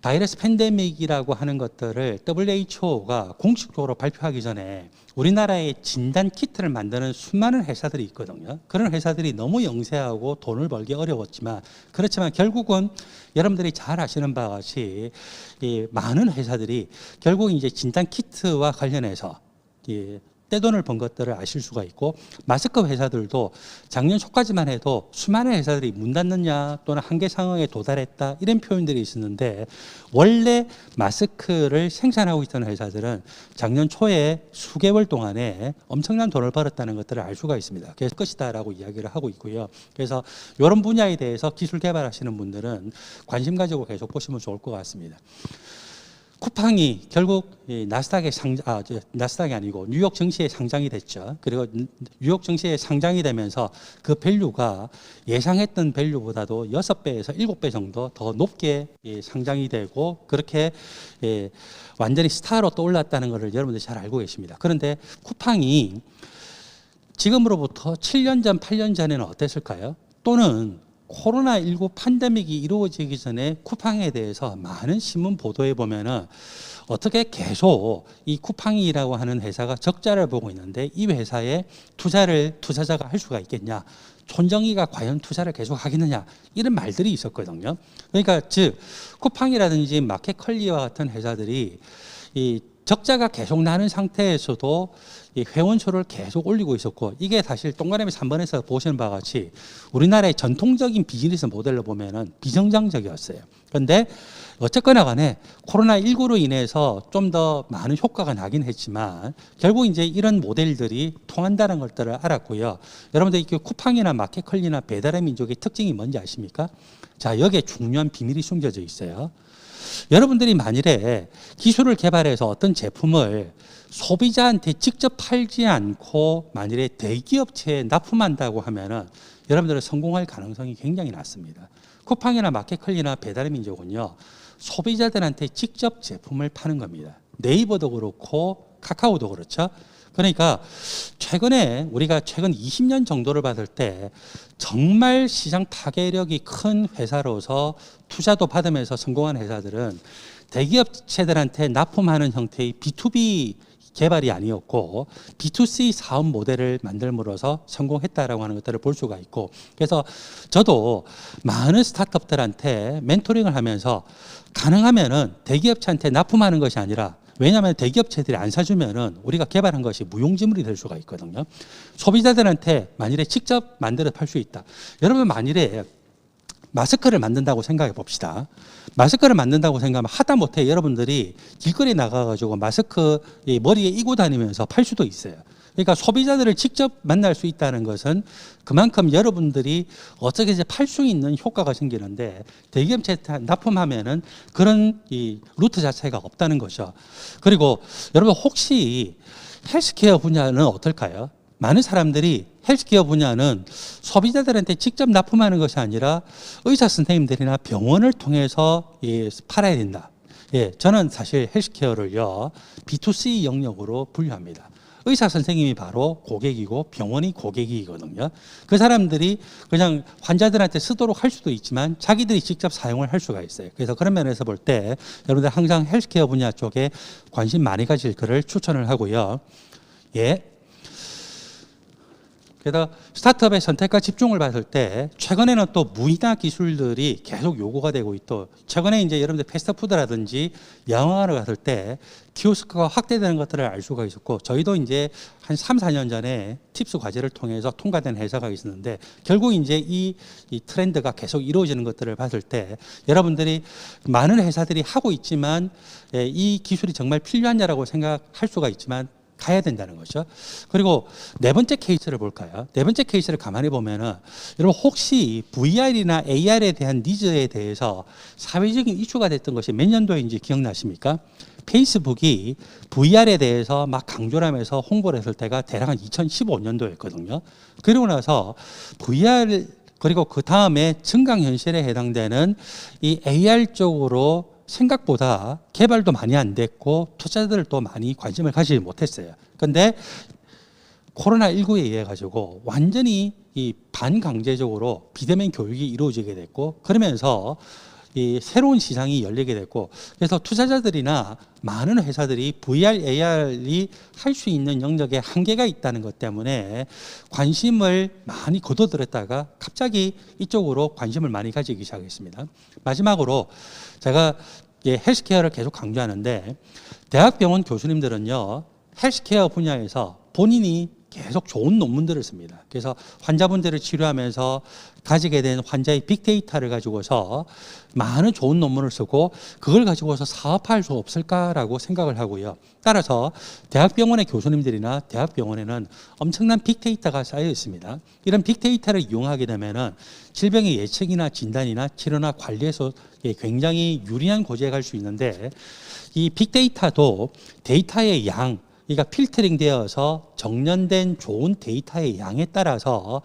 바이러스 팬데믹이라고 하는 것들을 WHO가 공식적으로 발표하기 전에 우리나라에 진단 키트를 만드는 수많은 회사들이 있거든요. 그런 회사들이 너무 영세하고 돈을 벌기 어려웠지만 그렇지만 결국은 여러분들이 잘 아시는 바와 같이 이 많은 회사들이 결국 이제 진단 키트와 관련해서 떼돈을 번 것들을 아실 수가 있고 마스크 회사들도 작년 초까지만 해도 수많은 회사들이 문 닫느냐 또는 한계 상황에 도달했다 이런 표현들이 있었는데 원래 마스크를 생산하고 있던 회사들은 작년 초에 수개월 동안에 엄청난 돈을 벌었다는 것들을 알 수가 있습니다. 그래서 것이다라고 이야기를 하고 있고요. 그래서 이런 분야에 대해서 기술 개발하시는 분들은 관심 가지고 계속 보시면 좋을 것 같습니다. 쿠팡이 결국 나스닥이 아니고 뉴욕 증시에 상장이 됐죠. 그리고 뉴욕 증시에 상장이 되면서 그 밸류가 예상했던 밸류보다도 6배에서 7배 정도 더 높게 상장이 되고 그렇게 완전히 스타로 떠올랐다는 것을 여러분들이 잘 알고 계십니다. 그런데 쿠팡이 지금으로부터 7년 전, 8년 전에는 어땠을까요? 또는 코로나19 팬데믹이 이루어지기 전에 쿠팡에 대해서 많은 신문 보도에 보면은 어떻게 계속 이 쿠팡이라고 하는 회사가 적자를 보고 있는데 이 회사에 투자자가 할 수가 있겠냐. 손정희가 과연 투자를 계속 하겠느냐 이런 말들이 있었거든요. 그러니까 즉 쿠팡이라든지 마켓컬리와 같은 회사들이 이 적자가 계속 나는 상태에서도 이 회원 수를 계속 올리고 있었고, 이게 사실 동그라미 3번에서 보시는 바와 같이 우리나라의 전통적인 비즈니스 모델로 보면은 비정상적이었어요. 그런데 어쨌거나 간에 코로나19로 인해서 좀 더 많은 효과가 나긴 했지만 결국 이제 이런 모델들이 통한다는 것들을 알았고요. 여러분들 이렇게 쿠팡이나 마켓컬리나 배달의 민족의 특징이 뭔지 아십니까? 자, 여기에 중요한 비밀이 숨겨져 있어요. 여러분들이 만일에 기술을 개발해서 어떤 제품을 소비자한테 직접 팔지 않고 만일에 대기업체에 납품한다고 하면은 여러분들은 성공할 가능성이 굉장히 낮습니다. 쿠팡이나 마켓컬리나 배달의 민족은요, 소비자들한테 직접 제품을 파는 겁니다. 네이버도 그렇고 카카오도 그렇죠. 그러니까 최근에 우리가 최근 20년 정도를 봤을 때 정말 시장 파괴력이 큰 회사로서 투자도 받으면서 성공한 회사들은 대기업체들한테 납품하는 형태의 B2B 개발이 아니었고 B2C 사업 모델을 만들므로써 성공했다라고 하는 것들을 볼 수가 있고, 그래서 저도 많은 스타트업들한테 멘토링을 하면서 가능하면은 대기업체한테 납품하는 것이 아니라, 왜냐하면 대기업체들이 안 사주면은 우리가 개발한 것이 무용지물이 될 수가 있거든요. 소비자들한테 만일에 직접 만들어 팔 수 있다. 여러분 만일에 마스크를 만든다고 생각해 봅시다. 마스크를 만든다고 생각하면 하다못해 여러분들이 길거리에 나가가지고 마스크 머리에 이고 다니면서 팔 수도 있어요. 그러니까 소비자들을 직접 만날 수 있다는 것은 그만큼 여러분들이 어떻게 이제 팔 수 있는 효과가 생기는데, 대기업체 납품하면은 그런 이 루트 자체가 없다는 거죠. 그리고 여러분 혹시 헬스케어 분야는 어떨까요? 많은 사람들이 헬스케어 분야는 소비자들한테 직접 납품하는 것이 아니라 의사 선생님들이나 병원을 통해서 팔아야 된다. 예, 저는 사실 헬스케어를요 B2C 영역으로 분류합니다. 의사 선생님이 바로 고객이고 병원이 고객이거든요. 그 사람들이 그냥 환자들한테 쓰도록 할 수도 있지만 자기들이 직접 사용을 할 수가 있어요. 그래서 그런 면에서 볼 때 여러분들 항상 헬스케어 분야 쪽에 관심 많이 가질 거를 추천을 하고요. 예. 그래서 스타트업의 선택과 집중을 봤을 때 최근에는 또 무인화 기술들이 계속 요구가 되고 있고, 최근에 이제 여러분들 패스트푸드라든지 영화를 갔을 때 키오스크가 확대되는 것들을 알 수가 있었고, 저희도 이제 한 3, 4년 전에 팁스 과제를 통해서 통과된 회사가 있었는데, 결국 이제 이 트렌드가 계속 이루어지는 것들을 봤을 때 여러분들이 많은 회사들이 하고 있지만 이 기술이 정말 필요하냐라고 생각할 수가 있지만 가야 된다는 거죠. 그리고 네 번째 케이스를 볼까요? 네 번째 케이스를 가만히 보면은 여러분 혹시 VR이나 AR에 대한 니즈에 대해서 사회적인 이슈가 됐던 것이 몇 년도인지 기억나십니까? 페이스북이 VR에 대해서 막 강조를 하면서 홍보를 했을 때가 대략 한 2015년도였거든요. 그리고 나서 VR 그리고 그 다음에 증강현실에 해당되는 이 AR 쪽으로 생각보다 개발도 많이 안 됐고 투자자들도 많이 관심을 가지지 못했어요. 그런데 코로나19에 의해 가지고 완전히 이 반강제적으로 비대면 교육이 이루어지게 됐고, 그러면서 이 새로운 시장이 열리게 됐고, 그래서 투자자들이나 많은 회사들이 VR, AR이 할 수 있는 영역에 한계가 있다는 것 때문에 관심을 많이 거둬들였다가 갑자기 이쪽으로 관심을 많이 가지기 시작했습니다. 마지막으로 제가 헬스케어를 계속 강조하는데, 대학병원 교수님들은요 헬스케어 분야에서 본인이 계속 좋은 논문들을 씁니다. 그래서 환자분들을 치료하면서 가지게 된 환자의 빅데이터를 가지고서 많은 좋은 논문을 쓰고 그걸 가지고서 사업화할 수 없을까라고 생각을 하고요. 따라서 대학병원의 교수님들이나 대학병원에는 엄청난 빅데이터가 쌓여 있습니다. 이런 빅데이터를 이용하게 되면은 질병의 예측이나 진단이나 치료나 관리에서 굉장히 유리한 고지에 갈 수 있는데, 이 빅데이터도 데이터의 양, 그러니까 필터링 되어서 정렬된 좋은 데이터의 양에 따라서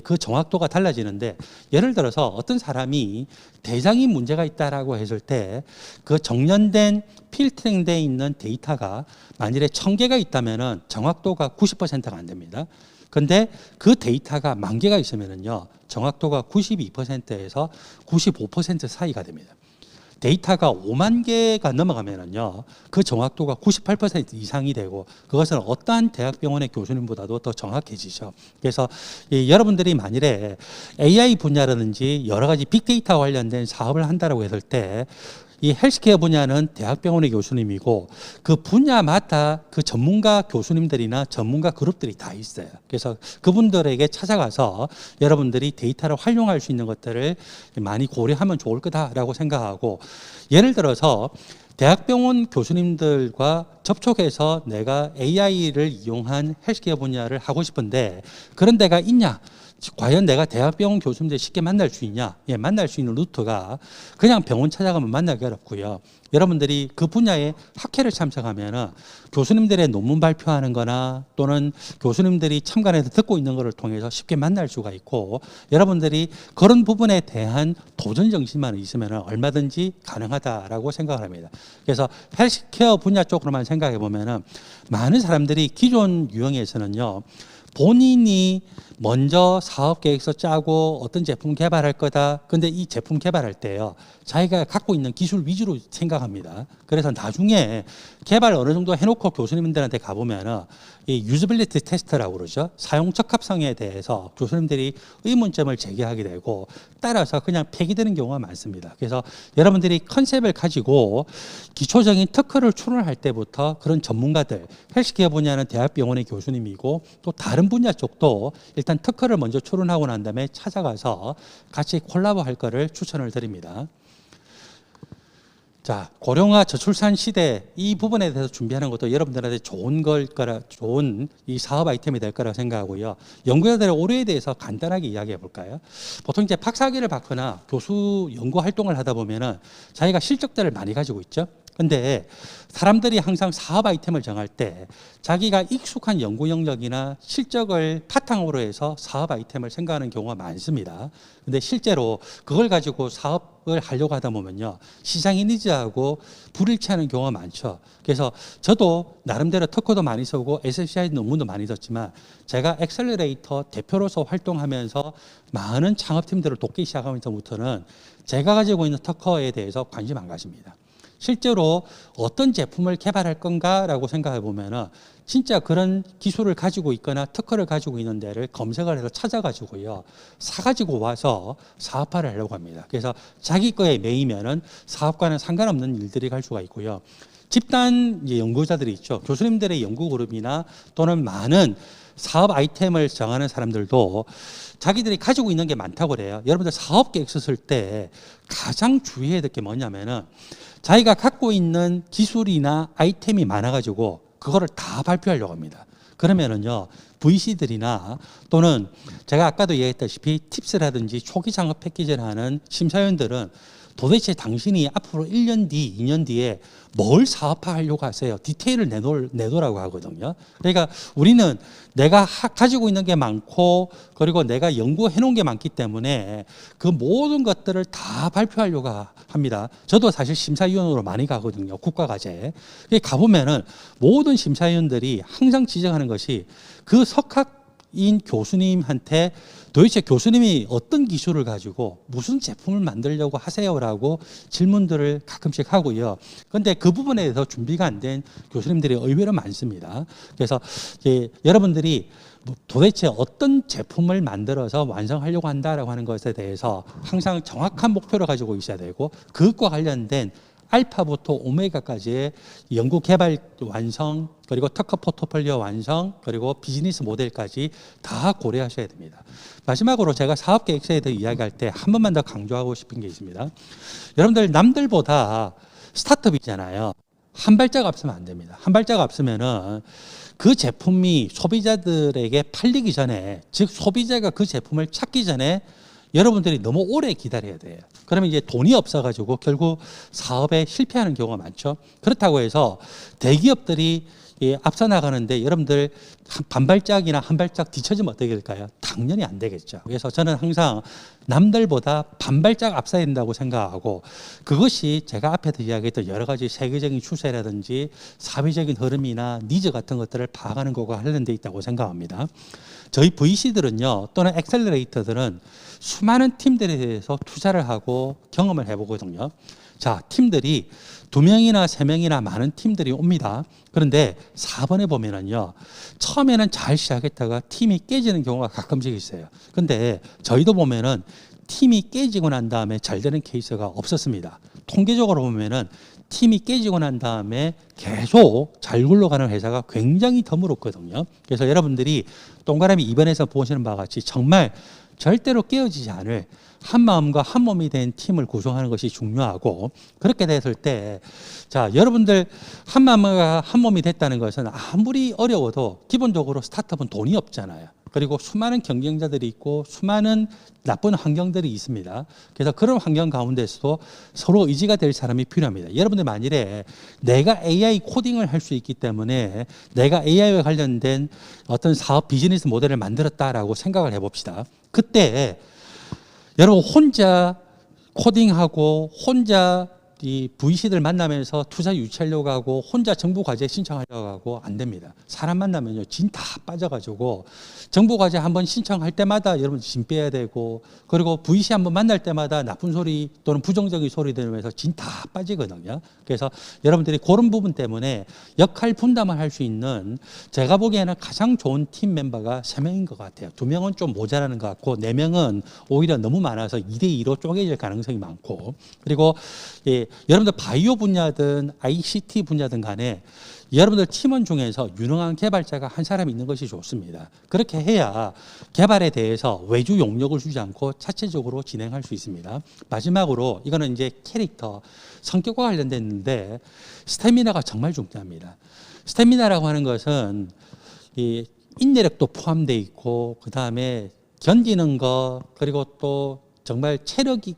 그 정확도가 달라지는데, 예를 들어서 어떤 사람이 대장이 문제가 있다라고 했을 때 그 정렬된 필터링 되어 있는 데이터가 만일에 1000개가 있다면은 정확도가 90%가 안 됩니다. 근데 그 데이터가 10,000개가 있으면은요 정확도가 92%에서 95% 사이가 됩니다. 데이터가 5만 개가 넘어가면은요, 그 정확도가 98% 이상이 되고 그것은 어떠한 대학병원의 교수님보다도 더 정확해지죠. 그래서 여러분들이 만일에 AI 분야라든지 여러 가지 빅데이터 관련된 사업을 한다라고 했을 때 이 헬스케어 분야는 대학병원의 교수님이고 그 분야마다 그 전문가 교수님들이나 전문가 그룹들이 다 있어요. 그래서 그분들에게 찾아가서 여러분들이 데이터를 활용할 수 있는 것들을 많이 고려하면 좋을 거다라고 생각하고, 예를 들어서 대학병원 교수님들과 접촉해서 내가 AI를 이용한 헬스케어 분야를 하고 싶은데 그런 데가 있냐? 과연 내가 대학병원 교수님들 쉽게 만날 수 있냐? 예, 만날 수 있는 루트가 그냥 병원 찾아가면 만나기 어렵고요. 여러분들이 그 분야에 학회를 참석하면 교수님들의 논문 발표하는 거나 또는 교수님들이 참관해서 듣고 있는 것을 통해서 쉽게 만날 수가 있고, 여러분들이 그런 부분에 대한 도전 정신만 있으면 얼마든지 가능하다라고 생각을 합니다. 그래서 헬스케어 분야 쪽으로만 생각해 보면 많은 사람들이 기존 유형에서는요, 본인이 먼저 사업 계획서 짜고 어떤 제품 개발할 거다. 근데 이 제품 개발할 때요, 자기가 갖고 있는 기술 위주로 생각합니다. 그래서 나중에 개발 어느 정도 해놓고 교수님들한테 가보면은 이 유즈빌리티 테스트라고 그러죠. 사용 적합성에 대해서 교수님들이 의문점을 제기하게 되고 따라서 그냥 폐기되는 경우가 많습니다. 그래서 여러분들이 컨셉을 가지고 기초적인 특허를 출원할 때부터 그런 전문가들, 헬스케어 분야는 대학병원의 교수님이고 또 다른 분야 쪽도 일단 특허를 먼저 출원하고 난 다음에 찾아가서 같이 콜라보 할 거를 추천을 드립니다. 자, 고령화 저출산 시대 이 부분에 대해서 준비하는 것도 여러분들한테 좋은 이 사업 아이템이 될 거라고 생각하고요. 연구자들의 올해에 대해서 간단하게 이야기해 볼까요? 보통 이제 박사학위를 받거나 교수 연구 활동을 하다 보면은 자기가 실적들을 많이 가지고 있죠. 근데 사람들이 항상 사업 아이템을 정할 때 자기가 익숙한 연구 영역이나 실적을 바탕으로 해서 사업 아이템을 생각하는 경우가 많습니다. 근데 실제로 그걸 가지고 사업을 하려고 하다 보면요, 시장의 니즈하고 불일치하는 경우가 많죠. 그래서 저도 나름대로 특허도 많이 쓰고 SFCI 논문도 많이 썼지만 제가 엑셀러레이터 대표로서 활동하면서 많은 창업팀들을 돕기 시작하면서부터는 제가 가지고 있는 특허에 대해서 관심 안 가집니다. 실제로 어떤 제품을 개발할 건가라고 생각해 보면은 진짜 그런 기술을 가지고 있거나 특허를 가지고 있는 데를 검색을 해서 찾아가지고요, 사가지고 와서 사업화를 하려고 합니다. 그래서 자기 거에 매이면은 사업과는 상관없는 일들이 갈 수가 있고요. 집단 연구자들이 있죠. 교수님들의 연구 그룹이나 또는 많은 사업 아이템을 정하는 사람들도 자기들이 가지고 있는 게 많다고 그래요. 여러분들 사업 계획 썼을 때 가장 주의해야 될 게 뭐냐면은 자기가 갖고 있는 기술이나 아이템이 많아가지고 그거를 다 발표하려고 합니다. 그러면은요, VC들이나 또는 제가 아까도 얘기했다시피 팁스라든지 초기 창업 패키지를 하는 심사위원들은 도대체 당신이 앞으로 1년 뒤, 2년 뒤에 뭘 사업화하려고 하세요? 디테일을 내놓으라고 하거든요. 그러니까 우리는 내가 가지고 있는 게 많고 그리고 내가 연구해 놓은 게 많기 때문에 그 모든 것들을 다 발표하려고 합니다. 저도 사실 심사위원으로 많이 가거든요. 국가과제. 가보면은 모든 심사위원들이 항상 지적하는 것이 그 석학인 교수님한테 도대체 교수님이 어떤 기술을 가지고 무슨 제품을 만들려고 하세요라고 질문들을 가끔씩 하고요. 그런데 그 부분에 대해서 준비가 안 된 교수님들이 의외로 많습니다. 그래서 여러분들이 도대체 어떤 제품을 만들어서 완성하려고 한다라고 하는 것에 대해서 항상 정확한 목표를 가지고 있어야 되고, 그것과 관련된 알파부터 오메가까지의 연구 개발 완성, 그리고 특허 포트폴리오 완성, 그리고 비즈니스 모델까지 다 고려하셔야 됩니다. 마지막으로 제가 사업 계획서에 대해 이야기할 때 한 번만 더 강조하고 싶은 게 있습니다. 여러분들 남들보다 스타트업이잖아요. 한 발짝 앞서면 안 됩니다. 한 발짝 앞서면은 그 제품이 소비자들에게 팔리기 전에, 즉 소비자가 그 제품을 찾기 전에 여러분들이 너무 오래 기다려야 돼요. 그러면 이제 돈이 없어가지고 결국 사업에 실패하는 경우가 많죠. 그렇다고 해서 대기업들이 앞서 나가는데 여러분들 반발짝이나 한 발짝 뒤처지면 어떻게 될까요? 당연히 안 되겠죠. 그래서 저는 항상 남들보다 반발짝 앞서야 된다고 생각하고, 그것이 제가 앞에서 이야기했던 여러 가지 세계적인 추세라든지 사회적인 흐름이나 니즈 같은 것들을 파악하는 것과 관련돼 있다고 생각합니다. 저희 VC들은요, 또는 엑셀러레이터들은 수많은 팀들에 대해서 투자를 하고 경험을 해보거든요. 자, 팀들이 2명이나 3명이나 많은 팀들이 옵니다. 그런데 4번에 보면은요, 처음에는 잘 시작했다가 팀이 깨지는 경우가 가끔씩 있어요. 근데 저희도 보면은 팀이 깨지고 난 다음에 잘 되는 케이스가 없었습니다. 통계적으로 보면은 팀이 깨지고 난 다음에 계속 잘 굴러가는 회사가 굉장히 드물었거든요. 그래서 여러분들이 동그라미 2번에서 보시는 바와 같이 정말 절대로 깨어지지 않을 한 마음과 한 몸이 된 팀을 구성하는 것이 중요하고, 그렇게 됐을 때, 자, 여러분들 한 마음과 한 몸이 됐다는 것은 아무리 어려워도 기본적으로 스타트업은 돈이 없잖아요. 그리고 수많은 경쟁자들이 있고 수많은 나쁜 환경들이 있습니다. 그래서 그런 환경 가운데서도 서로 의지가 될 사람이 필요합니다. 여러분들 만일에 내가 AI 코딩을 할 수 있기 때문에 내가 AI와 관련된 어떤 사업 비즈니스 모델을 만들었다라고 생각을 해봅시다. 그때 여러분 혼자 코딩하고 혼자 이 VC들 만나면서 투자 유치하려고 하고 혼자 정부 과제 신청하려고 하고 안 됩니다. 사람 만나면요, 진 다 빠져가지고 정부 과제 한번 신청할 때마다 여러분 진 빼야 되고, 그리고 VC 한번 만날 때마다 나쁜 소리 또는 부정적인 소리 들으면서 진 다 빠지거든요. 그래서 여러분들이 그런 부분 때문에 역할 분담을 할 수 있는, 제가 보기에는 가장 좋은 팀 멤버가 3명인 것 같아요. 2명은 좀 모자라는 것 같고 4명은 오히려 너무 많아서 2대2로 쪼개질 가능성이 많고, 그리고 예, 여러분들 바이오 분야든 ICT 분야든 간에 여러분들 팀원 중에서 유능한 개발자가 한 사람 있는 것이 좋습니다. 그렇게 해야 개발에 대해서 외주 용역을 주지 않고 자체적으로 진행할 수 있습니다. 마지막으로 이거는 이제 캐릭터, 성격과 관련됐는데 스태미나가 정말 중요합니다. 스태미나라고 하는 것은 이 인내력도 포함되어 있고, 그 다음에 견디는 것, 그리고 또 정말 체력이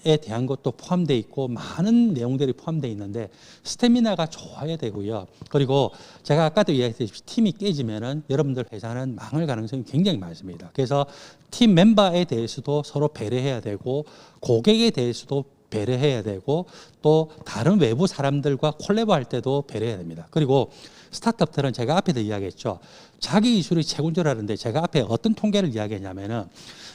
에 대한 것도 포함되어 있고 많은 내용들이 포함되어 있는데 스태미나가 좋아야 되고요. 그리고 제가 아까도 이야기했듯이 팀이 깨지면은 여러분들 회사는 망할 가능성이 굉장히 많습니다. 그래서 팀 멤버에 대해서도 서로 배려해야 되고, 고객에 대해서도 배려해야 되고, 또 다른 외부 사람들과 콜라보할 때도 배려해야 됩니다. 그리고 스타트업들은 제가 앞에도 이야기했죠. 자기 기술이 최고인 줄 아는데, 제가 앞에 어떤 통계를 이야기했냐면은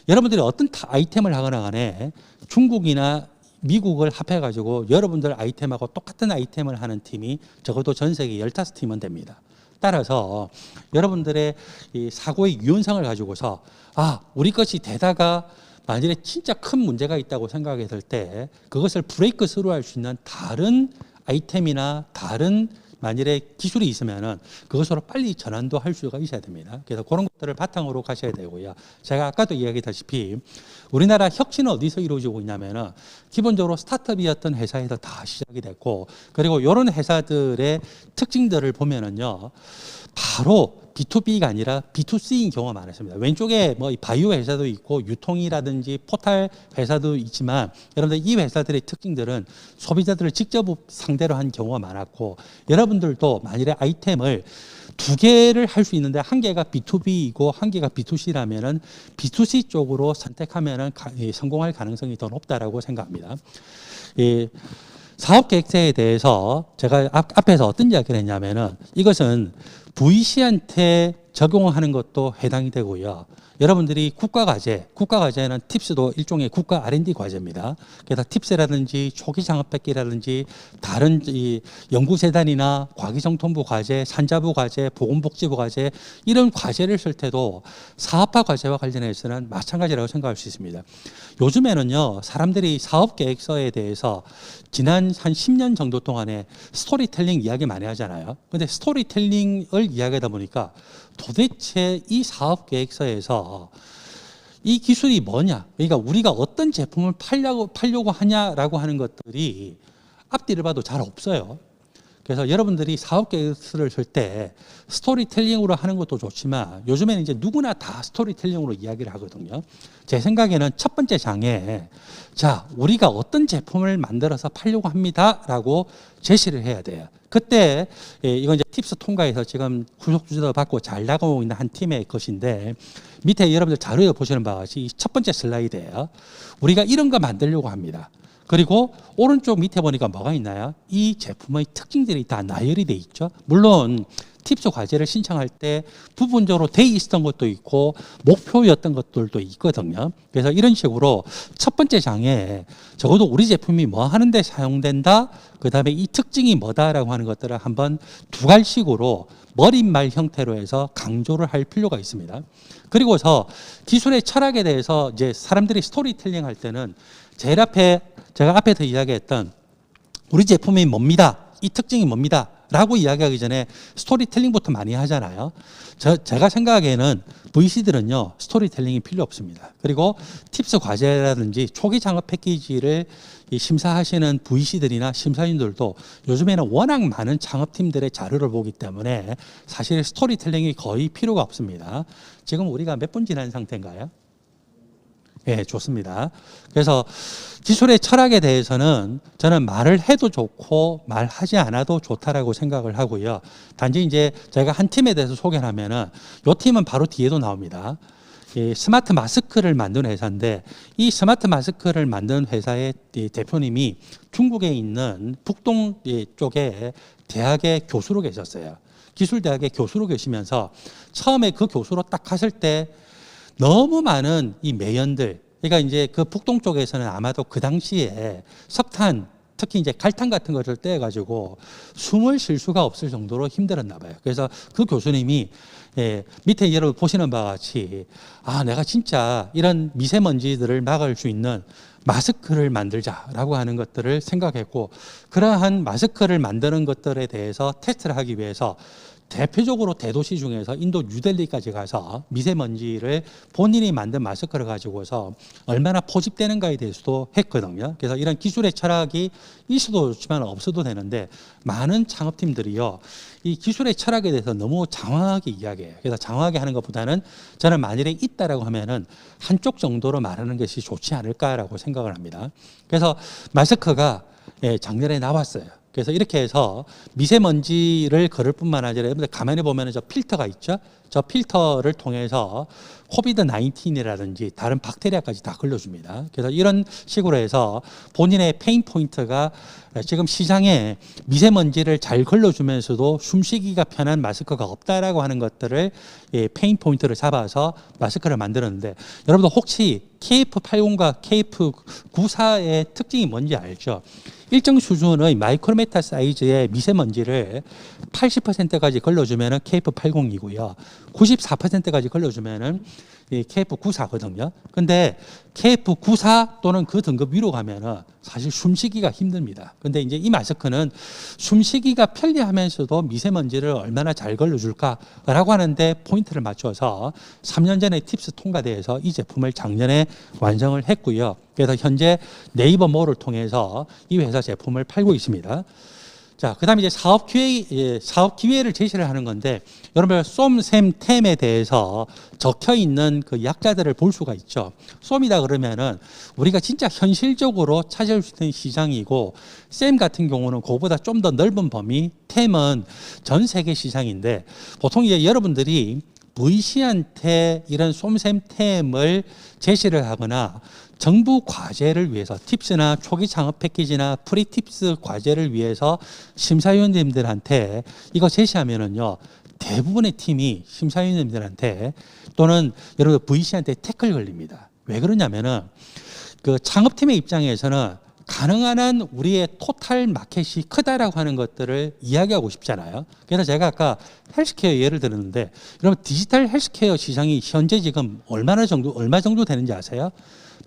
여러분들이 어떤 아이템을 하거나 간에 중국이나 미국을 합해가지고 여러분들 아이템하고 똑같은 아이템을 하는 팀이 적어도 전 세계 15팀은 됩니다. 따라서 여러분들의 이 사고의 유연성을 가지고서 우리 것이 되다가 만일에 진짜 큰 문제가 있다고 생각했을 때 그것을 브레이크 스루 할 수 있는 다른 아이템이나 다른 만일에 기술이 있으면은 그것으로 빨리 전환도 할 수가 있어야 됩니다. 그래서 그런 것들을 바탕으로 가셔야 되고요. 제가 아까도 이야기했다시피 우리나라 혁신은 어디서 이루어지고 있냐면은 기본적으로 스타트업이었던 회사에서 다 시작이 됐고, 그리고 이런 회사들의 특징들을 보면은요, 바로 B2B가 아니라 B2C인 경우가 많습니다. 왼쪽에 뭐 바이오 회사도 있고 유통이라든지 포탈 회사도 있지만, 여러분들 이 회사들의 특징들은 소비자들을 직접 상대로 한 경우가 많았고, 여러분들도 만일에 아이템을 2개를 할 수 있는데 1개가 B2B이고 1개가 B2C라면은 B2C 쪽으로 선택하면은 성공할 가능성이 더 높다라고 생각합니다. 사업 계획서에 대해서 제가 앞에서 어떤 이야기를 했냐면은 이것은 VC한테 적용하는 것도 해당이 되고요. 여러분들이 국가과제는 팁스도 일종의 국가 R&D 과제입니다. 그래서 팁스라든지 초기 창업백기라든지 다른 이 연구재단이나 과기정통부 과제, 산자부 과제, 보건복지부 과제, 이런 과제를 쓸 때도 사업화 과제와 관련해서는 마찬가지라고 생각할 수 있습니다. 요즘에는요, 사람들이 사업계획서에 대해서 지난 한 10년 정도 동안에 스토리텔링 이야기 많이 하잖아요. 근데 스토리텔링을 이야기하다 보니까 도대체 이 사업계획서에서 이 기술이 뭐냐, 그러니까 우리가 어떤 제품을 팔려고 하냐라고 하는 것들이 앞뒤를 봐도 잘 없어요. 그래서 여러분들이 사업계획서를 쓸 때 스토리텔링으로 하는 것도 좋지만 요즘에는 이제 누구나 다 스토리텔링으로 이야기를 하거든요. 제 생각에는 첫 번째 장에 자, 우리가 어떤 제품을 만들어서 팔려고 합니다라고 제시를 해야 돼요. 그때 이건 이제 팁스 통과해서 지금 후속 주제도 받고 잘 나가고 있는 한 팀의 것인데, 밑에 여러분들 자료에 보시는 바와 같이 첫 번째 슬라이드예요. 우리가 이런 거 만들려고 합니다. 그리고 오른쪽 밑에 보니까 뭐가 있나요? 이 제품의 특징들이 다 나열이 돼 있죠. 물론 팁스 과제를 신청할 때 부분적으로 돼 있었던 것도 있고 목표였던 것들도 있거든요. 그래서 이런 식으로 첫 번째 장에 적어도 우리 제품이 뭐 하는데 사용된다, 그 다음에 이 특징이 뭐다라고 하는 것들을 한번 두 갈식으로 머릿말 형태로 해서 강조를 할 필요가 있습니다. 그리고서 기술의 철학에 대해서 이제 사람들이 스토리텔링 할 때는 제일 앞에 제가 앞에서 이야기했던 우리 제품이 뭡니다, 이 특징이 뭡니다 라고 이야기하기 전에 스토리텔링부터 많이 하잖아요. 제가 생각하기에는 VC들은요 스토리텔링이 필요 없습니다. 그리고 팁스 과제라든지 초기 창업 패키지를 심사하시는 VC들이나 심사위원들도 요즘에는 워낙 많은 창업팀들의 자료를 보기 때문에 사실 스토리텔링이 거의 필요가 없습니다. 지금 우리가 몇 분 지난 상태인가요? 예, 좋습니다. 그래서 기술의 철학에 대해서는 저는 말을 해도 좋고 말하지 않아도 좋다라고 생각을 하고요. 단지 이제 제가 한 팀에 대해서 소개를 하면은 이 팀은 바로 뒤에도 나옵니다. 이 스마트 마스크를 만든 회사인데 이 스마트 마스크를 만든 회사의 대표님이 중국에 있는 북동 쪽에 대학의 교수로 계셨어요. 기술대학의 교수로 계시면서 처음에 그 교수로 딱 갔을 때 너무 많은 이 매연들, 그러니까 이제 그 북동 쪽에서는 아마도 그 당시에 석탄, 특히 이제 갈탄 같은 것을 떼가지고 숨을 쉴 수가 없을 정도로 힘들었나 봐요. 그래서 그 교수님이 밑에 여러분 보시는 바와 같이 내가 진짜 이런 미세먼지들을 막을 수 있는 마스크를 만들자라고 하는 것들을 생각했고, 그러한 마스크를 만드는 것들에 대해서 테스트를 하기 위해서 대표적으로 대도시 중에서 인도 뉴델리까지 가서 미세먼지를 본인이 만든 마스크를 가지고서 얼마나 포집되는가에 대해서도 했거든요. 그래서 이런 기술의 철학이 있어도 좋지만 없어도 되는데 많은 창업팀들이요 이 기술의 철학에 대해서 너무 장황하게 이야기해요. 그래서 장황하게 하는 것보다는 저는 만일에 있다라고 하면은 한쪽 정도로 말하는 것이 좋지 않을까라고 생각을 합니다. 그래서 마스크가 작년에 나왔어요. 그래서 이렇게 해서 미세먼지를 걸을 뿐만 아니라 여러분들 가만히 보면 저 필터가 있죠. 저 필터를 통해서 코비드 19이라든지 다른 박테리아까지 다 걸러줍니다. 그래서 이런 식으로 해서 본인의 페인 포인트가 지금 시장에 미세먼지를 잘 걸러주면서도 숨쉬기가 편한 마스크가 없다라고 하는 것들을 페인 포인트를 잡아서 마스크를 만들었는데, 여러분들 혹시 KF80과 KF94의 특징이 뭔지 알죠? 일정 수준의 마이크로메타 사이즈의 미세먼지를 80%까지 걸러주면 KF80이고요. 94%까지 걸러주면 KF94거든요. 근데 KF94 또는 그 등급 위로 가면은 사실 숨쉬기가 힘듭니다. 근데 이제 이 마스크는 숨쉬기가 편리하면서도 미세먼지를 얼마나 잘 걸러줄까라고 하는데 포인트를 맞춰서 3년 전에 팁스 통과돼서 이 제품을 작년에 완성을 했고요. 그래서 현재 네이버 몰을 통해서 이 회사 제품을 팔고 있습니다. 자, 그 다음에 이제 사업 기회를 제시를 하는 건데, 여러분, 쏨샘템에 대해서 적혀 있는 그 약자들을 볼 수가 있죠. 쏨이다 그러면은 우리가 진짜 현실적으로 찾을 수 있는 시장이고, 샘 같은 경우는 그거보다 좀 더 넓은 범위, 템은 전 세계 시장인데, 보통 이제 여러분들이 VC한테 이런 쏨샘템을 제시를 하거나 정부 과제를 위해서 팁스나 초기 창업 패키지나 프리팁스 과제를 위해서 심사위원님들한테 이거 제시하면은요 대부분의 팀이 심사위원님들한테 또는 여러분 VC한테 태클 걸립니다. 왜 그러냐면은 그 창업팀의 입장에서는 가능한 한 우리의 토탈 마켓이 크다라고 하는 것들을 이야기하고 싶잖아요. 그래서 제가 아까 헬스케어 예를 들었는데, 여러분 디지털 헬스케어 시장이 현재 지금 얼마 정도 되는지 아세요?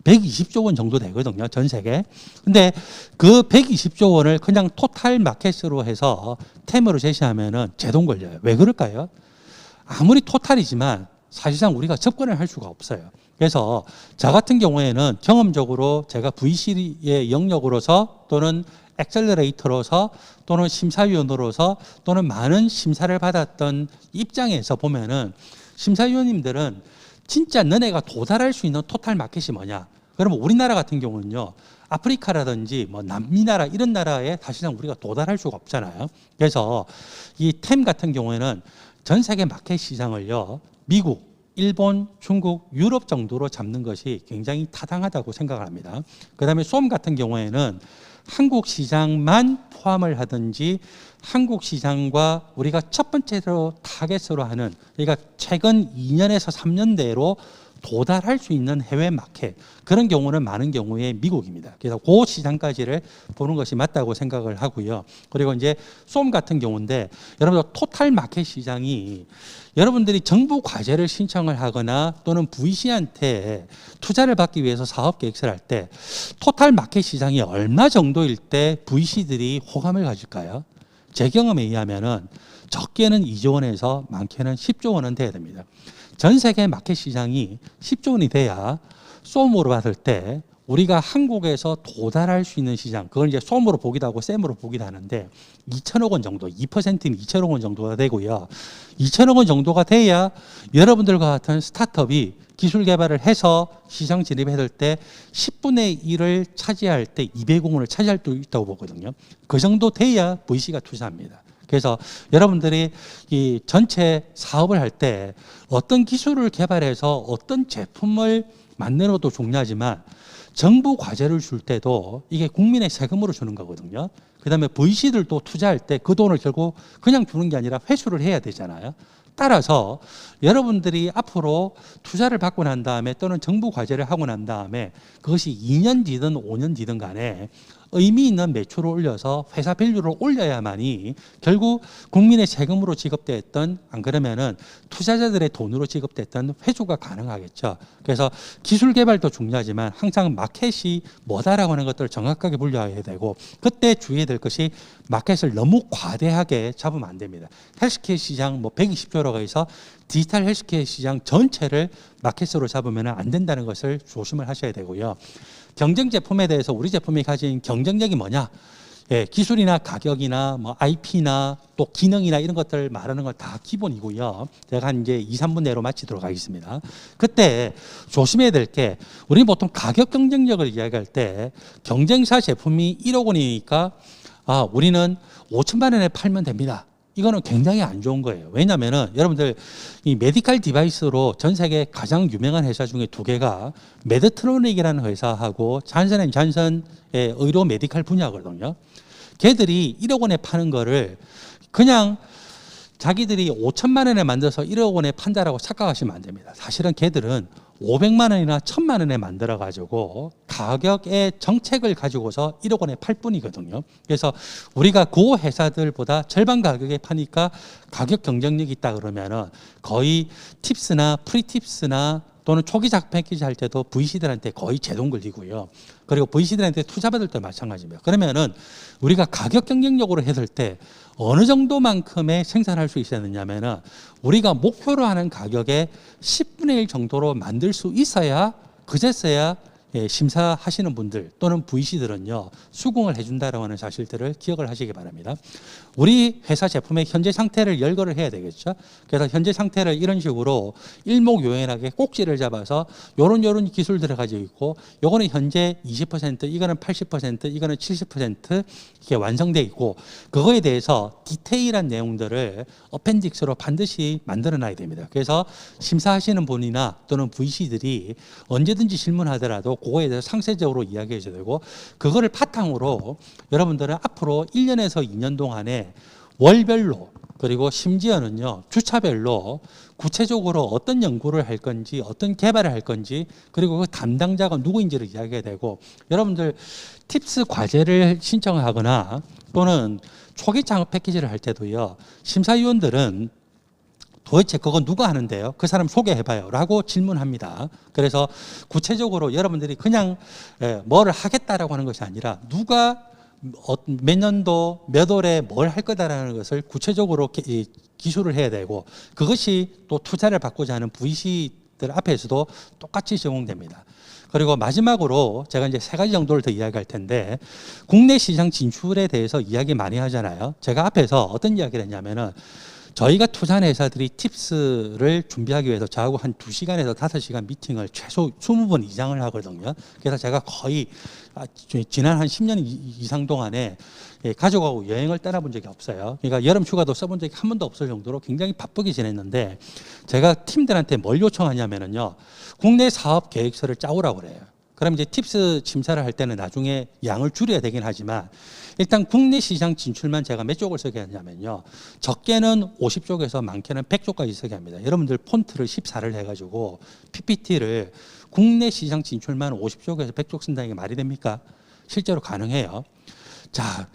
120조 원 정도 되거든요, 전 세계. 근데 그 120조 원을 그냥 토탈 마켓으로 해서 템으로 제시하면은 제동 걸려요. 왜 그럴까요? 아무리 토탈이지만 사실상 우리가 접근을 할 수가 없어요. 그래서 저 같은 경우에는 경험적으로 제가 VC의 영역으로서 또는 엑셀러레이터로서 또는 심사위원으로서 또는 많은 심사를 받았던 입장에서 보면은 심사위원님들은 진짜 너네가 도달할 수 있는 토탈 마켓이 뭐냐? 그러면 우리나라 같은 경우는요, 아프리카라든지 뭐 남미 나라 이런 나라에 사실상 우리가 도달할 수가 없잖아요. 그래서 이 템 같은 경우에는 전 세계 마켓 시장을요, 미국, 일본, 중국, 유럽 정도로 잡는 것이 굉장히 타당하다고 생각을 합니다. 그 다음에 쏨 같은 경우에는 한국 시장만 포함을 하든지 한국 시장과 우리가 첫 번째로 타겟으로 하는, 그러니까 최근 2년에서 3년 내로 도달할 수 있는 해외 마켓, 그런 경우는 많은 경우에 미국입니다. 그래서 그 시장까지를 보는 것이 맞다고 생각을 하고요. 그리고 이제 쏨 같은 경우인데, 여러분들 토탈 마켓 시장이 여러분들이 정부 과제를 신청을 하거나 또는 VC한테 투자를 받기 위해서 사업 계획을 할 때 토탈 마켓 시장이 얼마 정도일 때 VC들이 호감을 가질까요? 제 경험에 의하면은 적게는 2조 원에서 많게는 10조 원은 돼야 됩니다. 전 세계 마켓 시장이 10조 원이 돼야 쏨으로 받을 때 우리가 한국에서 도달할 수 있는 시장, 그걸 이제 쏨으로 보기도 하고 셈으로 보기도 하는데 2천억 원 정도, 2%는 2천억 원 정도가 되고요. 2천억 원 정도가 돼야 여러분들과 같은 스타트업이 기술 개발을 해서 시장 진입했을 때 10분의 1을 차지할 때 200억 원을 차지할 수 있다고 보거든요. 그 정도 돼야 VC가 투자합니다. 그래서 여러분들이 이 전체 사업을 할 때 어떤 기술을 개발해서 어떤 제품을 만드는 것도 중요하지만 정부 과제를 줄 때도 이게 국민의 세금으로 주는 거거든요. 그 다음에 VC들도 투자할 때 그 돈을 결국 그냥 주는 게 아니라 회수를 해야 되잖아요. 따라서 여러분들이 앞으로 투자를 받고 난 다음에 또는 정부 과제를 하고 난 다음에 그것이 2년 뒤든 5년 뒤든 간에 의미 있는 매출을 올려서 회사 밸류를 올려야만이 결국 국민의 세금으로 지급됐던, 안 그러면은 투자자들의 돈으로 지급됐던 회수가 가능하겠죠. 그래서 기술 개발도 중요하지만 항상 마켓이 뭐다라고 하는 것들을 정확하게 분류해야 되고, 그때 주의해야 될 것이 마켓을 너무 과대하게 잡으면 안 됩니다. 헬스케어 시장 뭐 120조라고 해서 디지털 헬스케어 시장 전체를 마켓으로 잡으면 안 된다는 것을 조심을 하셔야 되고요. 경쟁 제품에 대해서 우리 제품이 가진 경쟁력이 뭐냐? 예, 기술이나 가격이나 뭐 IP나 또 기능이나 이런 것들 말하는 건 다 기본이고요. 제가 한 이제 2, 3분 내로 마치도록 하겠습니다. 그때 조심해야 될 게, 우리 보통 가격 경쟁력을 이야기할 때 경쟁사 제품이 1억 원이니까 우리는 5천만 원에 팔면 됩니다. 이거는 굉장히 안 좋은 거예요. 왜냐하면은 여러분들 이 메디컬 디바이스로 전 세계 가장 유명한 회사 중에 두 개가 메드트로닉이라는 회사하고 잔슨앤잔슨의 의료 메디컬 분야거든요. 걔들이 1억 원에 파는 거를 그냥 자기들이 5천만 원에 만들어서 1억 원에 판다라고 착각하시면 안 됩니다. 사실은 걔들은 500만 원이나 1000만 원에 만들어 가지고 가격의 정책을 가지고서 1억 원에 팔 뿐이거든요. 그래서 우리가 그 회사들보다 절반 가격에 파니까 가격 경쟁력이 있다 그러면은 거의 팁스나 프리팁스나 또는 초기 작품 패키지 할 때도 VC들한테 거의 제동 걸리고요. 그리고 VC들한테 투자 받을 때 마찬가지입니다. 그러면은 우리가 가격 경쟁력으로 했을 때 어느 정도만큼의 생산할 수 있어야 되냐면은 우리가 목표로 하는 가격의 10분의 1 정도로 만들 수 있어야, 그제서야 심사하시는 분들 또는 VC들은요 수긍을 해준다라고 하는 사실들을 기억을 하시기 바랍니다. 우리 회사 제품의 현재 상태를 열거를 해야 되겠죠. 그래서 현재 상태를 이런 식으로 일목요연하게 꼭지를 잡아서 요런 기술들을 가지고 있고, 요거는 현재 20%, 이거는 80%, 이거는 70% 이게 완성되어 있고, 그거에 대해서 디테일한 내용들을 어펜딕스로 반드시 만들어 놔야 됩니다. 그래서 심사하시는 분이나 또는 VC들이 언제든지 질문하더라도 그거에 대해서 상세적으로 이야기해 줘야 되고, 그거를 바탕으로 여러분들은 앞으로 1년에서 2년 동안에 월별로, 그리고 심지어는요 주차별로 구체적으로 어떤 연구를 할 건지, 어떤 개발을 할 건지, 그리고 그 담당자가 누구인지를 이야기해야 되고, 여러분들 팁스 과제를 신청하거나 또는 초기 창업 패키지를 할 때도요 심사위원들은 도대체 그건 누가 하는데요? 그 사람 소개해봐요 라고 질문합니다. 그래서 구체적으로 여러분들이 그냥 뭐를 하겠다라고 하는 것이 아니라 누가 몇 년도 몇 월에 뭘 할 거다라는 것을 구체적으로 기술을 해야 되고, 그것이 또 투자를 받고자 하는 VC들 앞에서도 똑같이 적용됩니다. 그리고 마지막으로 제가 이제 3가지 정도를 더 이야기할 텐데, 국내 시장 진출에 대해서 이야기 많이 하잖아요. 제가 앞에서 어떤 이야기를 했냐면은 저희가 투자하는 회사들이 팁스를 준비하기 위해서 저하고 한 2시간에서 5시간 미팅을 최소 20번 이상을 하거든요. 그래서 제가 거의 지난 한 10년 이상 동안에 가족하고 여행을 떠나본 적이 없어요. 그러니까 여름 휴가도 써본 적이 한 번도 없을 정도로 굉장히 바쁘게 지냈는데 제가 팀들한테 뭘 요청하냐면요. 국내 사업 계획서를 짜오라고 그래요. 그럼 이제 팁스 심사를 할 때는 나중에 양을 줄여야 되긴 하지만 일단 국내 시장 진출만 제가 몇 쪽을 쓰게 하냐면요. 적게는 50쪽에서 많게는 100쪽까지 쓰게 합니다. 여러분들 폰트를 14를 해가지고 PPT를 국내 시장 진출만 50쪽에서 100쪽 쓴다는 게 말이 됩니까? 실제로 가능해요. 자,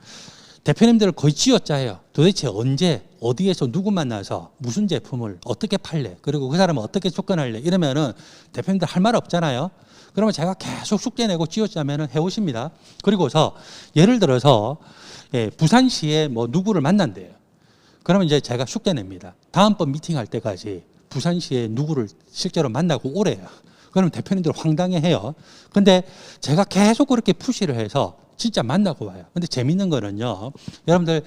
대표님들을 거의 쥐어짜요. 도대체 언제 어디에서 누구 만나서 무슨 제품을 어떻게 팔래? 그리고 그 사람은 어떻게 접근할래? 이러면은 대표님들 할 말 없잖아요. 그러면 제가 계속 숙제 내고 쥐어짜면은 해오십니다. 그리고서 예를 들어서 부산시에 뭐 누구를 만난대요. 그러면 이제 제가 숙제 냅니다. 다음번 미팅할 때까지 부산시에 누구를 실제로 만나고 오래요. 그러면 대표님들 황당해해요. 근데 제가 계속 그렇게 푸시를 해서 진짜 만나고 와요. 근데 재밌는 거는요. 여러분들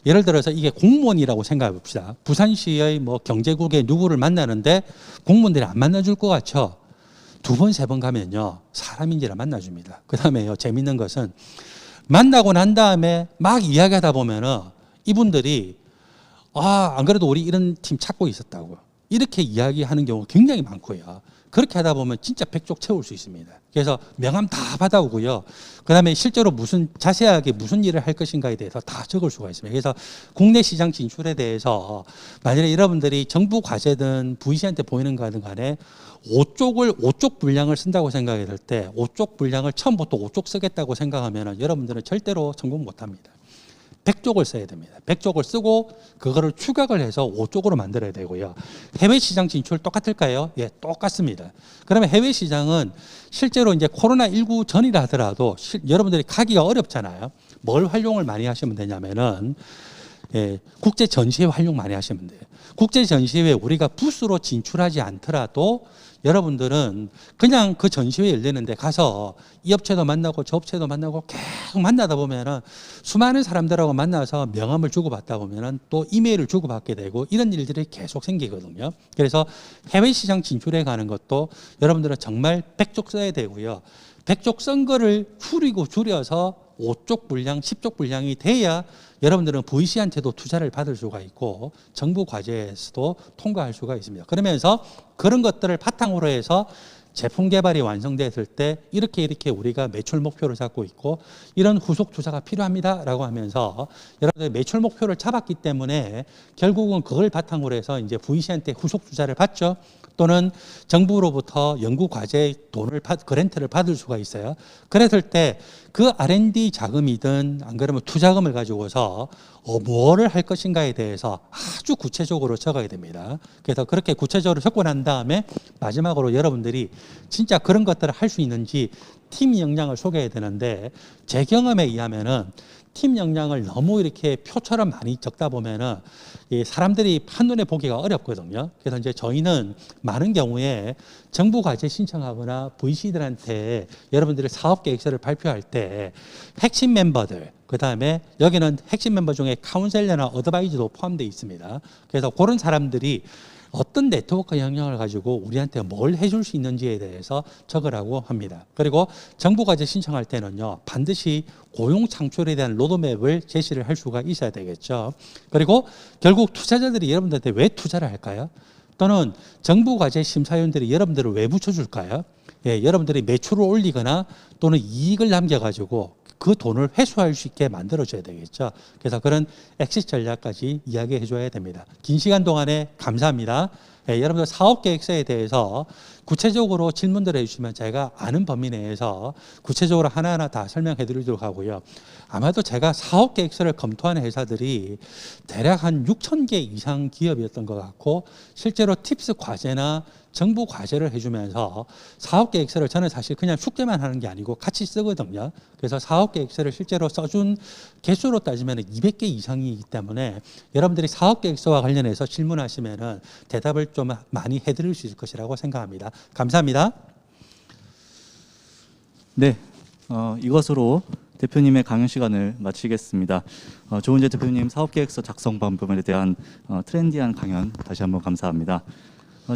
예를 들어서 이게 공무원이라고 생각해 봅시다. 부산시의 뭐 경제국에 누구를 만나는데 공무원들이 안 만나줄 것 같죠. 2번, 3번 가면요. 사람인지라 만나줍니다. 그 다음에요. 재밌는 것은 만나고 난 다음에 막 이야기하다 보면은 이분들이 안 그래도 우리 이런 팀 찾고 있었다고. 이렇게 이야기하는 경우가 굉장히 많고요. 그렇게 하다 보면 진짜 100쪽 채울 수 있습니다. 그래서 명함 다 받아오고요. 그 다음에 실제로 자세하게 무슨 일을 할 것인가에 대해서 다 적을 수가 있습니다. 그래서 국내 시장 진출에 대해서 만약에 여러분들이 정부 과제든 VC한테 보이는 거든 간에 5쪽 분량을 쓴다고 생각했을 때 5쪽 분량을 처음부터 5쪽 쓰겠다고 생각하면 여러분들은 절대로 성공 못 합니다. 100쪽을 써야 됩니다. 100쪽을 쓰고 그거를 추격을 해서 5쪽으로 만들어야 되고요. 해외 시장 진출 똑같을까요? 예, 똑같습니다. 그러면 해외 시장은 실제로 이제 코로나19 전이라 하더라도 여러분들이 가기가 어렵잖아요. 뭘 활용을 많이 하시면 되냐면은 국제 전시회 활용 많이 하시면 돼요. 국제 전시회에 우리가 부스로 진출하지 않더라도 여러분들은 그냥 그 전시회 열리는데 가서 이 업체도 만나고 저 업체도 만나고 계속 만나다 보면은 수많은 사람들하고 만나서 명함을 주고받다 보면은 또 이메일을 주고받게 되고 이런 일들이 계속 생기거든요. 그래서 해외 시장 진출해 가는 것도 여러분들은 정말 100쪽 써야 되고요. 100쪽 쓴 거를 줄여서 5쪽 분량, 10쪽 분량이 돼야 여러분들은 VC한테도 투자를 받을 수가 있고 정부 과제에서도 통과할 수가 있습니다. 그러면서 그런 것들을 바탕으로 해서 제품 개발이 완성됐을 때 이렇게 우리가 매출 목표를 잡고 있고 이런 후속 투자가 필요합니다라고 하면서 여러분들 매출 목표를 잡았기 때문에 결국은 그걸 바탕으로 해서 이제 VC한테 후속 투자를 받죠. 또는 정부로부터 연구 과제 돈을 그랜트를 받을 수가 있어요. 그랬을 때 그 R&D 자금이든 안 그러면 투자금을 가지고서 뭐를 할 것인가에 대해서 아주 구체적으로 적어야 됩니다. 그래서 그렇게 구체적으로 적고 난 다음에 마지막으로 여러분들이 진짜 그런 것들을 할 수 있는지 팀 역량을 소개해야 되는데 제 경험에 의하면은 팀 역량을 너무 이렇게 표처럼 많이 적다 보면은 사람들이 한눈에 보기가 어렵거든요. 그래서 이제 저희는 많은 경우에 정부 과제 신청하거나 VC들한테 여러분들이 사업 계획서를 발표할 때 핵심 멤버들, 그 다음에 여기는 핵심 멤버 중에 카운셀러나 어드바이저도 포함되어 있습니다. 그래서 그런 사람들이 어떤 네트워크 역량을 가지고 우리한테 뭘 해줄 수 있는지에 대해서 적으라고 합니다. 그리고 정부 과제 신청할 때는요, 반드시 고용 창출에 대한 로드맵을 제시를 할 수가 있어야 되겠죠. 그리고 결국 투자자들이 여러분들한테 왜 투자를 할까요? 또는 정부 과제 심사위원들이 여러분들을 왜 붙여줄까요? 예, 여러분들이 매출을 올리거나 또는 이익을 남겨가지고 그 돈을 회수할 수 있게 만들어줘야 되겠죠. 그래서 그런 엑시트 전략까지 이야기해 줘야 됩니다. 긴 시간 동안에 감사합니다. 예, 여러분들 사업계획서에 대해서 구체적으로 질문들을 해주시면 제가 아는 범위 내에서 구체적으로 하나하나 다 설명해 드리도록 하고요. 아마도 제가 사업계획서를 검토하는 회사들이 대략 한 6,000개 이상 기업이었던 것 같고 실제로 팁스 과제나 정부 과제를 해주면서 사업계획서를 저는 사실 그냥 숙제만 하는 게 아니고 같이 쓰거든요. 그래서 사업계획서를 실제로 써준 개수로 따지면 200개 이상이기 때문에 여러분들이 사업계획서와 관련해서 질문하시면 대답을 좀 많이 해드릴 수 있을 것이라고 생각합니다. 감사합니다. 네, 이것으로 대표님의 강연 시간을 마치겠습니다. 조은재 대표님 사업계획서 작성 방법에 대한 트렌디한 강연 다시 한번 감사합니다.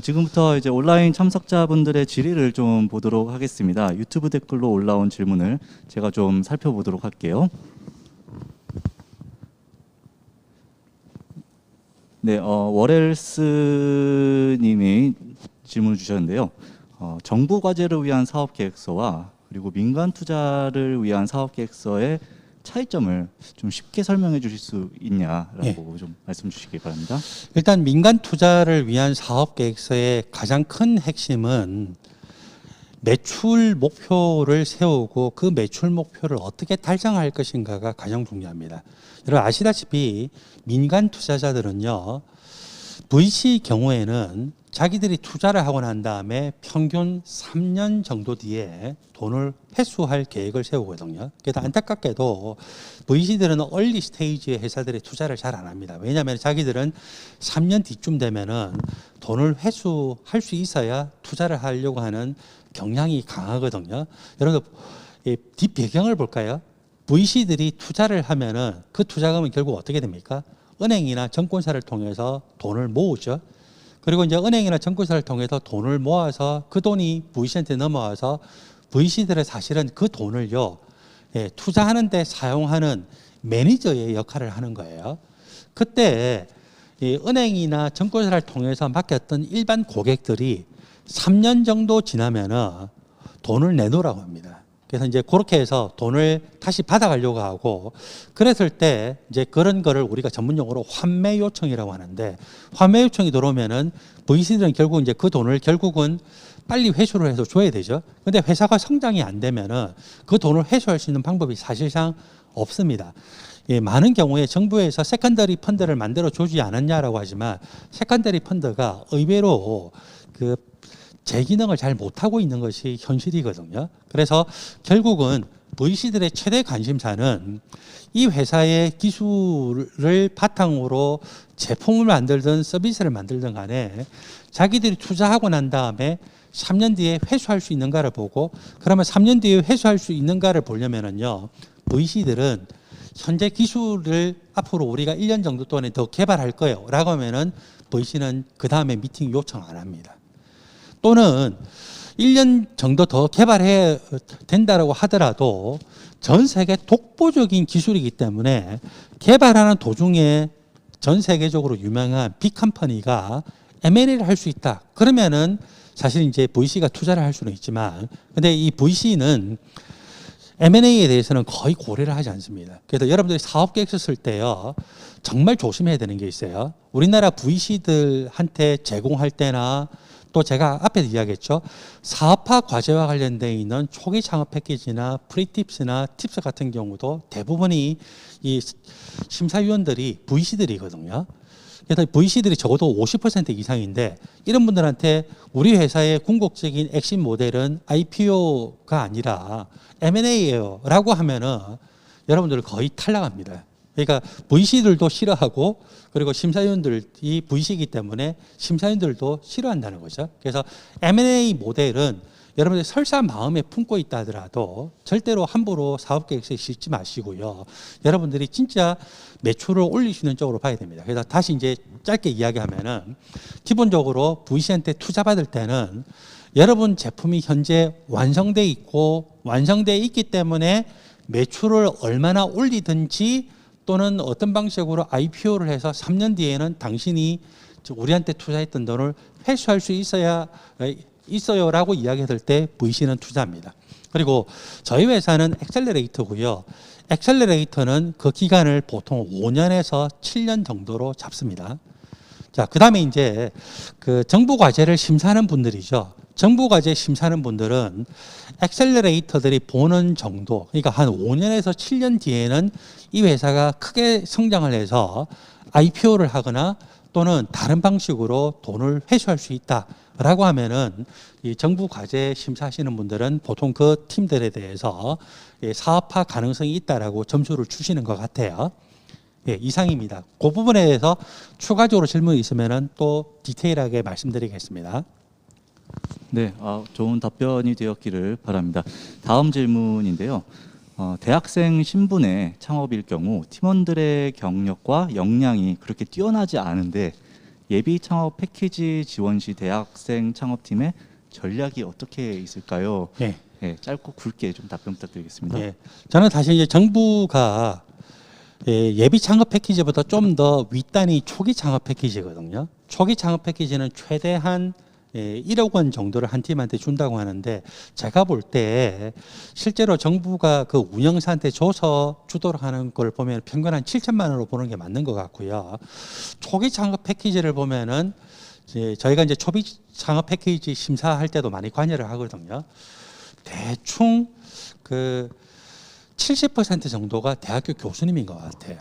지금부터 이제 온라인 참석자분들의 질의를 좀 보도록 하겠습니다. 유튜브 댓글로 올라온 질문을 제가 좀 살펴보도록 할게요. 네, 워렐스님이 질문을 주셨는데요. 정부 과제를 위한 사업 계획서와 그리고 민간 투자를 위한 사업 계획서의 차이점을 좀 쉽게 설명해 주실 수 있냐라고 좀 말씀 주시기 바랍니다. 일단 민간 투자를 위한 사업 계획서의 가장 큰 핵심은 매출 목표를 세우고 그 매출 목표를 어떻게 달성할 것인가가 가장 중요합니다. 여러분 아시다시피 민간 투자자들은요, VC 경우에는 자기들이 투자를 하고 난 다음에 평균 3년 정도 뒤에 돈을 회수할 계획을 세우거든요. 그래서 안타깝게도 VC들은 얼리 스테이지의 회사들의 투자를 잘 안 합니다. 왜냐하면 자기들은 3년 뒤쯤 되면은 돈을 회수할 수 있어야 투자를 하려고 하는 경향이 강하거든요. 여러분 뒷 배경을 볼까요? VC들이 투자를 하면은 그 투자금은 결국 어떻게 됩니까? 은행이나 증권사를 통해서 돈을 모으죠. 그리고 이제 은행이나 증권사를 통해서 돈을 모아서 그 돈이 VC한테 넘어와서 VC들은 사실은 그 돈을요, 투자하는 데 사용하는 매니저의 역할을 하는 거예요. 그때 이 은행이나 증권사를 통해서 맡겼던 일반 고객들이 3년 정도 지나면은 돈을 내놓으라고 합니다. 그래서 이제 그렇게 해서 돈을 다시 받아가려고 하고, 그랬을 때 이제 그런 거를 우리가 전문용어로 환매 요청이라고 하는데, 환매 요청이 들어오면은 VC들은 결국 이제 그 돈을 결국은 빨리 회수를 해서 줘야 되죠. 근데 회사가 성장이 안 되면은 그 돈을 회수할 수 있는 방법이 사실상 없습니다. 많은 경우에 정부에서 세컨더리 펀드를 만들어 주지 않았냐라고 하지만, 세컨더리 펀드가 의외로 제 기능을 잘 못하고 있는 것이 현실이거든요. 그래서 결국은 VC들의 최대 관심사는 이 회사의 기술을 바탕으로 제품을 만들든 서비스를 만들든 간에 자기들이 투자하고 난 다음에 3년 뒤에 회수할 수 있는가를 보고, 그러면 3년 뒤에 회수할 수 있는가를 보려면은요, VC들은 현재 기술을 앞으로 우리가 1년 정도 동안에 더 개발할 거예요 라고 하면은 VC는 그 다음에 미팅 요청 안 합니다. 또는 1년 정도 더 개발해야 된다고 하더라도 전 세계 독보적인 기술이기 때문에 개발하는 도중에 전 세계적으로 유명한 빅컴퍼니가 M&A를 할 수 있다. 그러면은 사실 이제 VC가 투자를 할 수는 있지만, 근데 이 VC는 M&A에 대해서는 거의 고려를 하지 않습니다. 그래서 여러분들이 사업 계획서 쓸 때요, 정말 조심해야 되는 게 있어요. 우리나라 VC들한테 제공할 때나 또 제가 앞에서 이야기했죠. 사업화 과제와 관련되어 있는 초기 창업 패키지나 프리팁스나 팁스 같은 경우도 대부분이 이 심사위원들이 VC들이거든요. 그래서 VC들이 적어도 50% 이상인데, 이런 분들한테 우리 회사의 궁극적인 액션 모델은 IPO가 아니라 M&A예요 라고 하면은 여러분들 거의 탈락합니다. 그러니까 VC들도 싫어하고, 그리고 심사위원들이 VC이기 때문에 심사위원들도 싫어한다는 거죠. 그래서 M&A 모델은 여러분들 설사 마음에 품고 있다 하더라도 절대로 함부로 사업계획서에 싣지 마시고요. 여러분들이 진짜 매출을 올릴 수 있는 쪽으로 봐야 됩니다. 그래서 다시 이제 짧게 이야기하면은, 기본적으로 VC한테 투자 받을 때는 여러분 제품이 현재 완성돼 있고 완성돼 있기 때문에 매출을 얼마나 올리든지 또는 어떤 방식으로 IPO를 해서 3년 뒤에는 당신이 우리한테 투자했던 돈을 회수할 수 있어요라고 이야기할 때 VC는 투자합니다. 그리고 저희 회사는 엑셀러레이터고요. 엑셀러레이터는 그 기간을 보통 5년에서 7년 정도로 잡습니다. 자, 그다음에 이제 그 정부 과제를 심사하는 분들이죠. 정부 과제 심사하는 분들은 엑셀러레이터들이 보는 정도, 그러니까 한 5년에서 7년 뒤에는 이 회사가 크게 성장을 해서 IPO를 하거나 또는 다른 방식으로 돈을 회수할 수 있다라고 하면은 이 정부 과제 심사하시는 분들은 보통 그 팀들에 대해서 사업화 가능성이 있다라고 점수를 주시는 것 같아요. 예, 이상입니다. 그 부분에 대해서 추가적으로 질문이 있으면은 또 디테일하게 말씀드리겠습니다. 네, 좋은 답변이 되었기를 바랍니다. 다음 질문인데요. 대학생 신분의 창업일 경우 팀원들의 경력과 역량이 그렇게 뛰어나지 않은데 예비 창업 패키지 지원 시 대학생 창업팀의 전략이 어떻게 있을까요? 예. 네, 짧고 굵게 좀 답변 부탁드리겠습니다. 예. 저는 사실 이제 정부가 예비 창업 패키지보다 좀 더 윗단이 초기 창업 패키지거든요. 초기 창업 패키지는 최대한 1억 원 정도를 한 팀한테 준다고 하는데, 제가 볼 때 실제로 정부가 그 운영사한테 줘서 주도록 하는 걸 보면 평균 한 7천만 원으로 보는 게 맞는 것 같고요. 초기 창업 패키지를 보면은 저희가 이제 초기 창업 패키지 심사할 때도 많이 관여를 하거든요. 대충 그 70% 정도가 대학교 교수님인 것 같아요.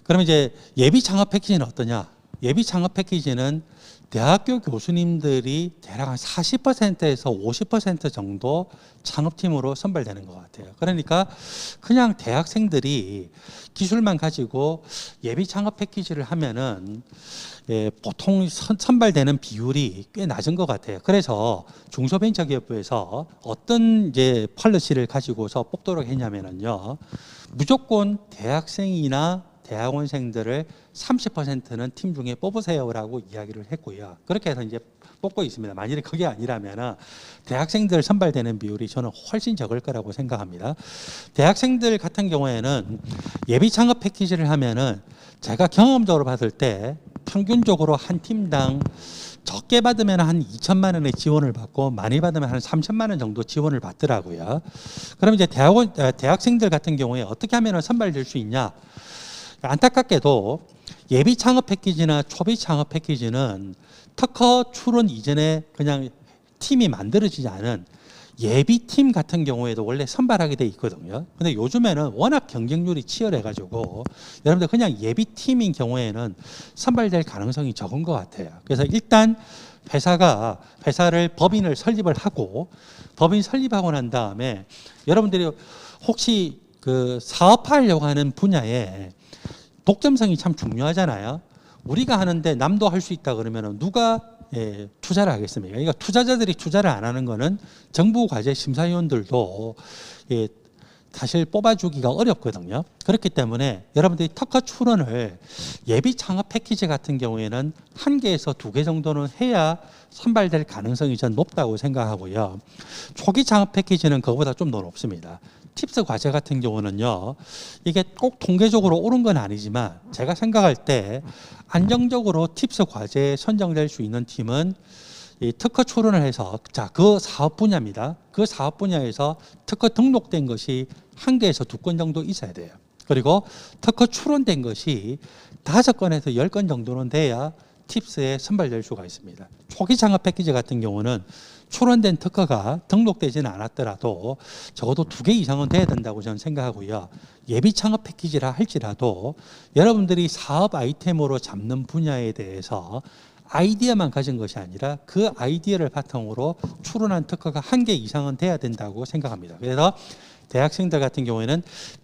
그러면 이제 예비 창업 패키지는 어떠냐? 예비 창업 패키지는 대학교 교수님들이 대략 한 40%에서 50% 정도 창업팀으로 선발되는 것 같아요. 그러니까 그냥 대학생들이 기술만 가지고 예비 창업 패키지를 하면은 보통 선발되는 비율이 꽤 낮은 것 같아요. 그래서 중소벤처기업부에서 어떤 이제 펄러시를 가지고서 뽑도록 했냐면은요, 무조건 대학생이나 대학원생들을 30%는 팀 중에 뽑으세요라고 이야기를 했고요. 그렇게 해서 이제 뽑고 있습니다. 만일에 그게 아니라면 대학생들 선발되는 비율이 저는 훨씬 적을 거라고 생각합니다. 대학생들 같은 경우에는 예비 창업 패키지를 하면은 제가 경험적으로 봤을 때 평균적으로 한 팀당 적게 받으면 한 2천만 원의 지원을 받고 많이 받으면 한 3천만 원 정도 지원을 받더라고요. 그럼 이제 대학생들 같은 경우에 어떻게 하면 선발될 수 있냐? 안타깝게도 예비 창업 패키지나 초비 창업 패키지는 특허 출원 이전에 그냥 팀이 만들어지지 않은 예비 팀 같은 경우에도 원래 선발하게 돼 있거든요. 근데 요즘에는 워낙 경쟁률이 치열해가지고 여러분들 그냥 예비 팀인 경우에는 선발될 가능성이 적은 것 같아요. 그래서 일단 회사를 법인을 설립을 하고, 법인 설립하고 난 다음에 여러분들이 혹시 그 사업하려고 하는 분야에 독점성이 참 중요하잖아요. 우리가 하는데 남도 할 수 있다 그러면 누가 투자를 하겠습니까? 그러니까 투자자들이 투자를 안 하는 거는 정부 과제 심사위원들도 사실 뽑아주기가 어렵거든요. 그렇기 때문에 여러분들이 특허 출원을 예비 창업 패키지 같은 경우에는 1개에서 2개 정도는 해야 선발될 가능성이 전 높다고 생각하고요. 초기 창업 패키지는 그거보다 좀 더 높습니다. 팁스 과제 같은 경우는요, 이게 꼭 통계적으로 옳은 건 아니지만 제가 생각할 때 안정적으로 팁스 과제에 선정될 수 있는 팀은 이 특허 출원을 해서, 자, 그 사업 분야입니다. 그 사업 분야에서 특허 등록된 것이 1개에서 2건 정도 있어야 돼요. 그리고 특허 출원된 것이 5건에서 10건 정도는 돼야 팁스에 선발될 수가 있습니다. 초기 창업 패키지 같은 경우는 출원된 특허가 등록되지는 않았더라도 적어도 2개 이상은 돼야 된다고 저는 생각하고요. 예비 창업 패키지라 할지라도 여러분들이 사업 아이템으로 잡는 분야에 대해서 아이디어만 가진 것이 아니라 그 아이디어를 바탕으로 출원한 특허가 1개 이상은 돼야 된다고 생각합니다. 그래서 대학생들 같은 경우에는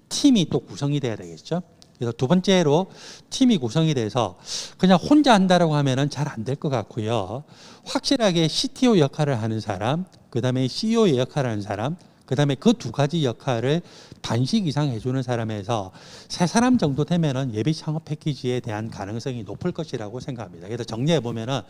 팀이 또 구성이 돼야 되겠죠. 그래서 두 번째로 팀이 구성이 돼서 그냥 혼자 한다라고 하면은 잘 안 될 것 같고요. 확실하게 CTO 역할을 하는 사람, 그 다음에 CEO의 역할을 하는 사람, 그 다음에 그 2가지 역할을 반씩 이상 해주는 사람에서 3사람 정도 되면은 예비 창업 패키지에 대한 가능성이 높을 것이라고 생각합니다. 그래서 정리해 보면은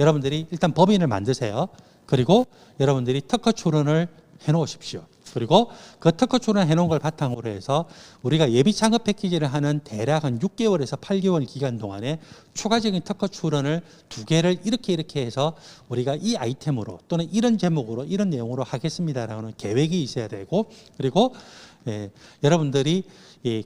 여러분들이 일단 법인을 만드세요. 그리고 여러분들이 특허 출원을 해 놓으십시오. 그리고 그 특허 출원해 놓은 걸 바탕으로 해서 우리가 예비 창업 패키지를 하는 대략 한 6개월에서 8개월 기간 동안에 추가적인 특허 출원을 2개를 이렇게 해서 우리가 이 아이템으로 또는 이런 제목으로 이런 내용으로 하겠습니다라는 계획이 있어야 되고, 그리고 여러분들이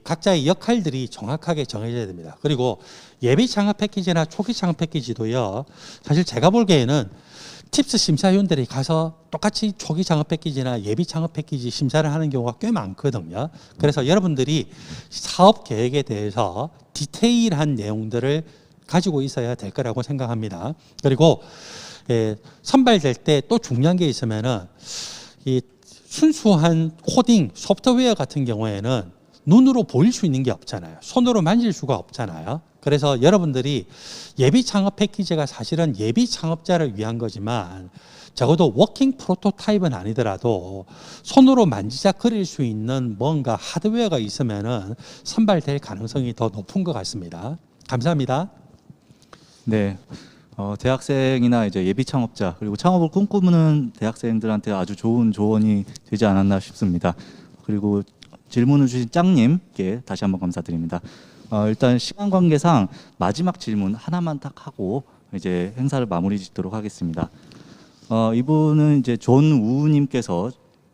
각자의 역할들이 정확하게 정해져야 됩니다. 그리고 예비 창업 패키지나 초기 창업 패키지도요, 사실 제가 보기에는 팁스 심사위원들이 가서 똑같이 초기 창업 패키지나 예비 창업 패키지 심사를 하는 경우가 꽤 많거든요. 그래서 여러분들이 사업 계획에 대해서 디테일한 내용들을 가지고 있어야 될 거라고 생각합니다. 그리고 선발될 때 또 중요한 게 있으면은 이 순수한 코딩, 소프트웨어 같은 경우에는 눈으로 보일 수 있는 게 없잖아요. 손으로 만질 수가 없잖아요. 그래서 여러분들이 예비 창업 패키지가 사실은 예비 창업자를 위한 거지만 적어도 워킹 프로토타입은 아니더라도 손으로 만지작거릴 수 있는 뭔가 하드웨어가 있으면은 선발될 가능성이 더 높은 것 같습니다. 감사합니다. 네. 대학생이나 이제 예비 창업자 그리고 창업을 꿈꾸는 대학생들한테 아주 좋은 조언이 되지 않았나 싶습니다. 그리고 질문을 주신 짱님께 다시 한번 감사드립니다. 일단 시간 관계상 마지막 질문 하나만 딱 하고 이제 행사를 마무리 짓도록 하겠습니다. 이분은 이제 존우님께서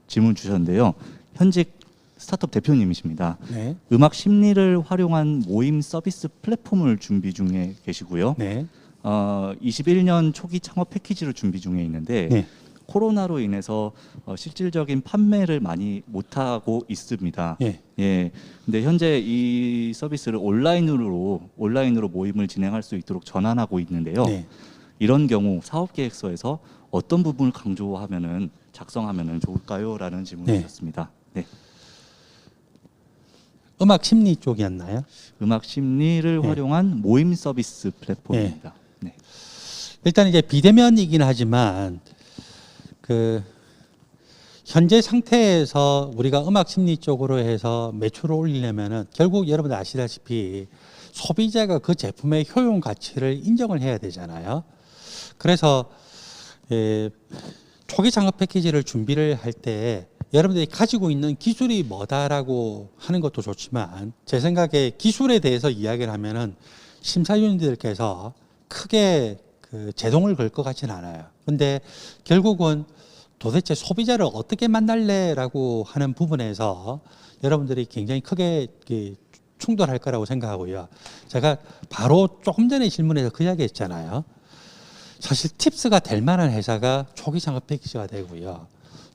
질문 주셨는데요. 현직 스타트업 대표님이십니다. 네. 음악 심리를 활용한 모임 서비스 플랫폼을 준비 중에 계시고요. 네. 21년 초기 창업 패키지를 준비 중에 있는데 네. 코로나로 인해서 실질적인 판매를 많이 못 하고 있습니다. 예. 예. 근데 현재 이 서비스를 온라인으로 모임을 진행할 수 있도록 전환하고 있는데요. 네. 이런 경우 사업 계획서에서 어떤 부분을 강조하면은 작성하면은 좋을까요?라는 질문을 네. 주셨습니다. 네. 음악 심리 쪽이었나요? 음악 심리를 네. 활용한 모임 서비스 플랫폼입니다. 네. 일단 이제 비대면이긴 하지만 그 현재 상태에서 우리가 음악 심리 쪽으로 해서 매출을 올리려면은 결국 여러분들 아시다시피 소비자가 그 제품의 효용 가치를 인정을 해야 되잖아요. 그래서 초기 창업 패키지를 준비를 할 때 여러분들이 가지고 있는 기술이 뭐다라고 하는 것도 좋지만 제 생각에 기술에 대해서 이야기를 하면은 심사위원들께서 크게 그 제동을 걸 것 같지는 않아요. 근데 결국은 도대체 소비자를 어떻게 만날래라고 하는 부분에서 여러분들이 굉장히 크게 충돌할 거라고 생각하고요. 제가 바로 조금 전에 질문에서 그 이야기 했잖아요. 사실 팁스가 될 만한 회사가 초기 창업 패키지가 되고요.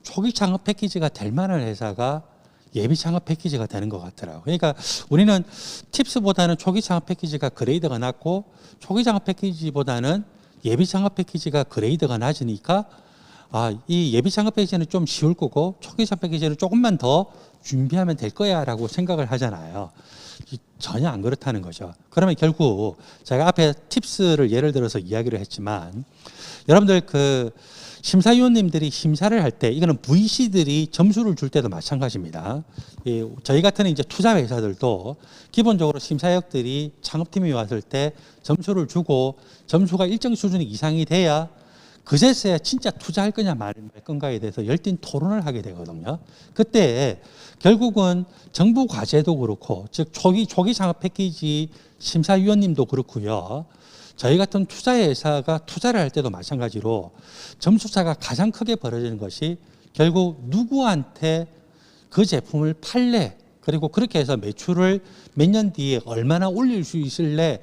초기 창업 패키지가 될 만한 회사가 예비 창업 패키지가 되는 것 같더라고요. 그러니까 우리는 팁스보다는 초기 창업 패키지가 그레이드가 낮고 초기 창업 패키지보다는 예비 창업 패키지가 그레이드가 낮으니까 이 예비 창업 패키지는 좀 쉬울 거고 초기 창업 패키지는 조금만 더 준비하면 될 거야라고 생각을 하잖아요. 전혀 안 그렇다는 거죠. 그러면 결국 제가 앞에 팁스를 예를 들어서 이야기를 했지만 여러분들 그 심사위원님들이 심사를 할 때 이거는 VC들이 점수를 줄 때도 마찬가지입니다. 저희 같은 이제 투자 회사들도 기본적으로 심사역들이 창업팀이 왔을 때 점수를 주고 점수가 일정 수준 이상이 돼야 그제서야 진짜 투자할 거냐 말 건가에 대해서 열띤 토론을 하게 되거든요. 그때 결국은 정부 과제도 그렇고 즉 초기 창업 패키지 심사위원님도 그렇고요. 저희 같은 투자회사가 투자를 할 때도 마찬가지로 점수차가 가장 크게 벌어지는 것이 결국 누구한테 그 제품을 팔래 그리고 그렇게 해서 매출을 몇 년 뒤에 얼마나 올릴 수 있을래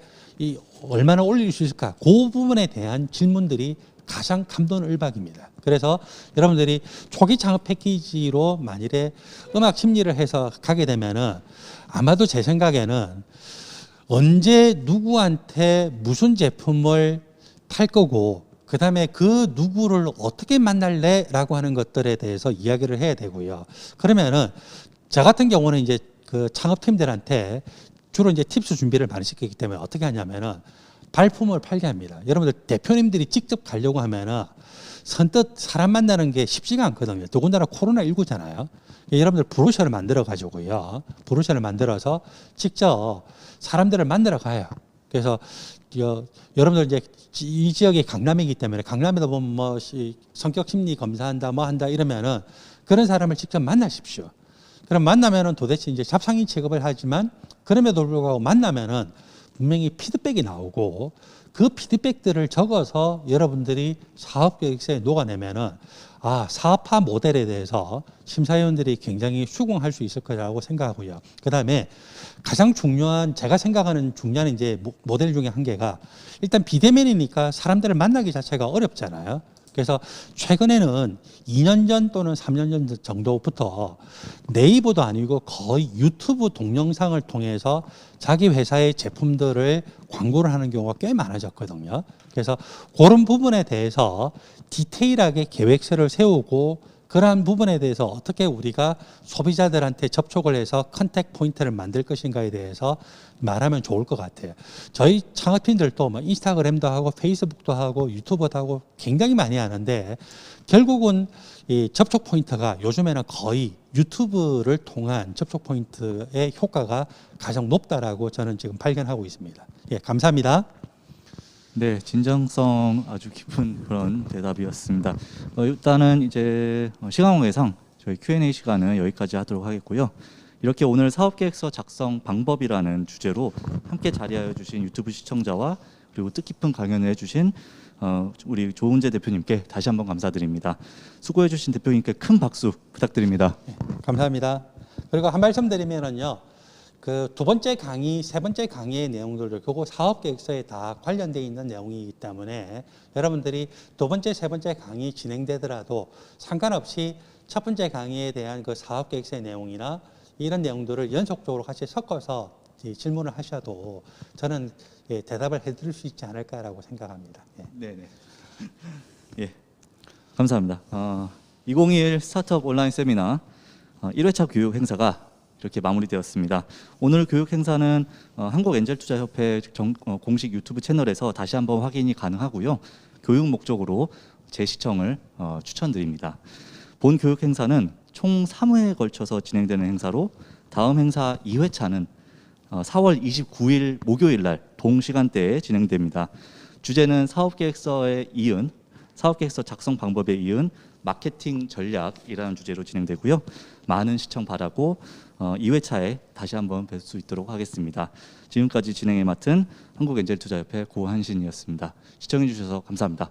얼마나 올릴 수 있을까 그 부분에 대한 질문들이 가장 감론을박입니다. 그래서 여러분들이 초기 창업 패키지로 만일에 음악 심리를 해서 가게 되면은 아마도 제 생각에는 언제 누구한테 무슨 제품을 팔 거고 그다음에 그 누구를 어떻게 만날래라고 하는 것들에 대해서 이야기를 해야 되고요. 그러면은 저 같은 경우는 이제 그 창업팀들한테 주로 이제 팁스 준비를 많이 시키기 때문에 어떻게 하냐면은 발품을 팔게 합니다. 여러분들 대표님들이 직접 가려고 하면은 선뜻 사람 만나는 게 쉽지가 않거든요. 더군다나 코로나19잖아요. 여러분들 브로셔를 만들어 가지고요. 브로셔를 만들어서 직접 사람들을 만나러 가요. 그래서 여러분들 이제 이 지역이 강남이기 때문에 강남에도 보면 뭐 성격 심리 검사한다 뭐 한다 이러면은 그런 사람을 직접 만나십시오. 그럼 만나면은 도대체 이제 잡상인 취급을 하지만 그럼에도 불구하고 만나면은 분명히 피드백이 나오고 그 피드백들을 적어서 여러분들이 사업 계획서에 녹아내면은 사업화 모델에 대해서 심사위원들이 굉장히 수긍할 수 있을 거라고 생각하고요. 그다음에 가장 중요한 제가 생각하는 중요한 이제 모델 중에 한 개가 일단 비대면이니까 사람들을 만나기 자체가 어렵잖아요. 그래서 최근에는 2년 전 또는 3년 전 정도부터 네이버도 아니고 거의 유튜브 동영상을 통해서 자기 회사의 제품들을 광고를 하는 경우가 꽤 많아졌거든요. 그래서 그런 부분에 대해서 디테일하게 계획서를 세우고 그러한 부분에 대해서 어떻게 우리가 소비자들한테 접촉을 해서 컨택 포인트를 만들 것인가에 대해서 말하면 좋을 것 같아요. 저희 창업인들도 뭐 인스타그램도 하고 페이스북도 하고 유튜브도 하고 굉장히 많이 하는데 결국은 이 접촉 포인트가 요즘에는 거의 유튜브를 통한 접촉 포인트의 효과가 가장 높다라고 저는 지금 발견하고 있습니다. 예, 감사합니다. 네, 진정성 아주 깊은 그런 대답이었습니다. 일단은 이제 시간 관계상 저희 Q&A 시간은 여기까지 하도록 하겠고요. 이렇게 오늘 사업계획서 작성 방법이라는 주제로 함께 자리하여 주신 유튜브 시청자와 그리고 뜻깊은 강연을 해주신 우리 조은재 대표님께 다시 한번 감사드립니다. 수고해 주신 대표님께 큰 박수 부탁드립니다. 네, 감사합니다. 그리고 한 말씀 드리면은요. 그 두 번째 강의, 세 번째 강의의 내용들도 그거 사업계획서에 다 관련되어 있는 내용이기 때문에 여러분들이 두 번째, 세 번째 강의 진행되더라도 상관없이 첫 번째 강의에 대한 그 사업계획서의 내용이나 이런 내용들을 연속적으로 같이 섞어서 질문을 하셔도 저는 대답을 해드릴 수 있지 않을까라고 생각합니다. 예. 네네. 예, 감사합니다. 2021 스타트업 온라인 세미나 1회차 교육 행사가 이렇게 마무리되었습니다. 오늘 교육 행사는 한국엔젤투자협회 공식 유튜브 채널에서 다시 한번 확인이 가능하고요. 교육 목적으로 재시청을 추천드립니다. 본 교육 행사는 총 3회에 걸쳐서 진행되는 행사로 다음 행사 2회차는 4월 29일 목요일 날 동시간대에 진행됩니다. 주제는 사업계획서에 이은 사업계획서 작성 방법에 이은 마케팅 전략이라는 주제로 진행되고요. 많은 시청 바라고 2회차에 다시 한번 뵐 수 있도록 하겠습니다. 지금까지 진행에 맡은 한국엔젤투자협회 고한신이었습니다. 시청해 주셔서 감사합니다.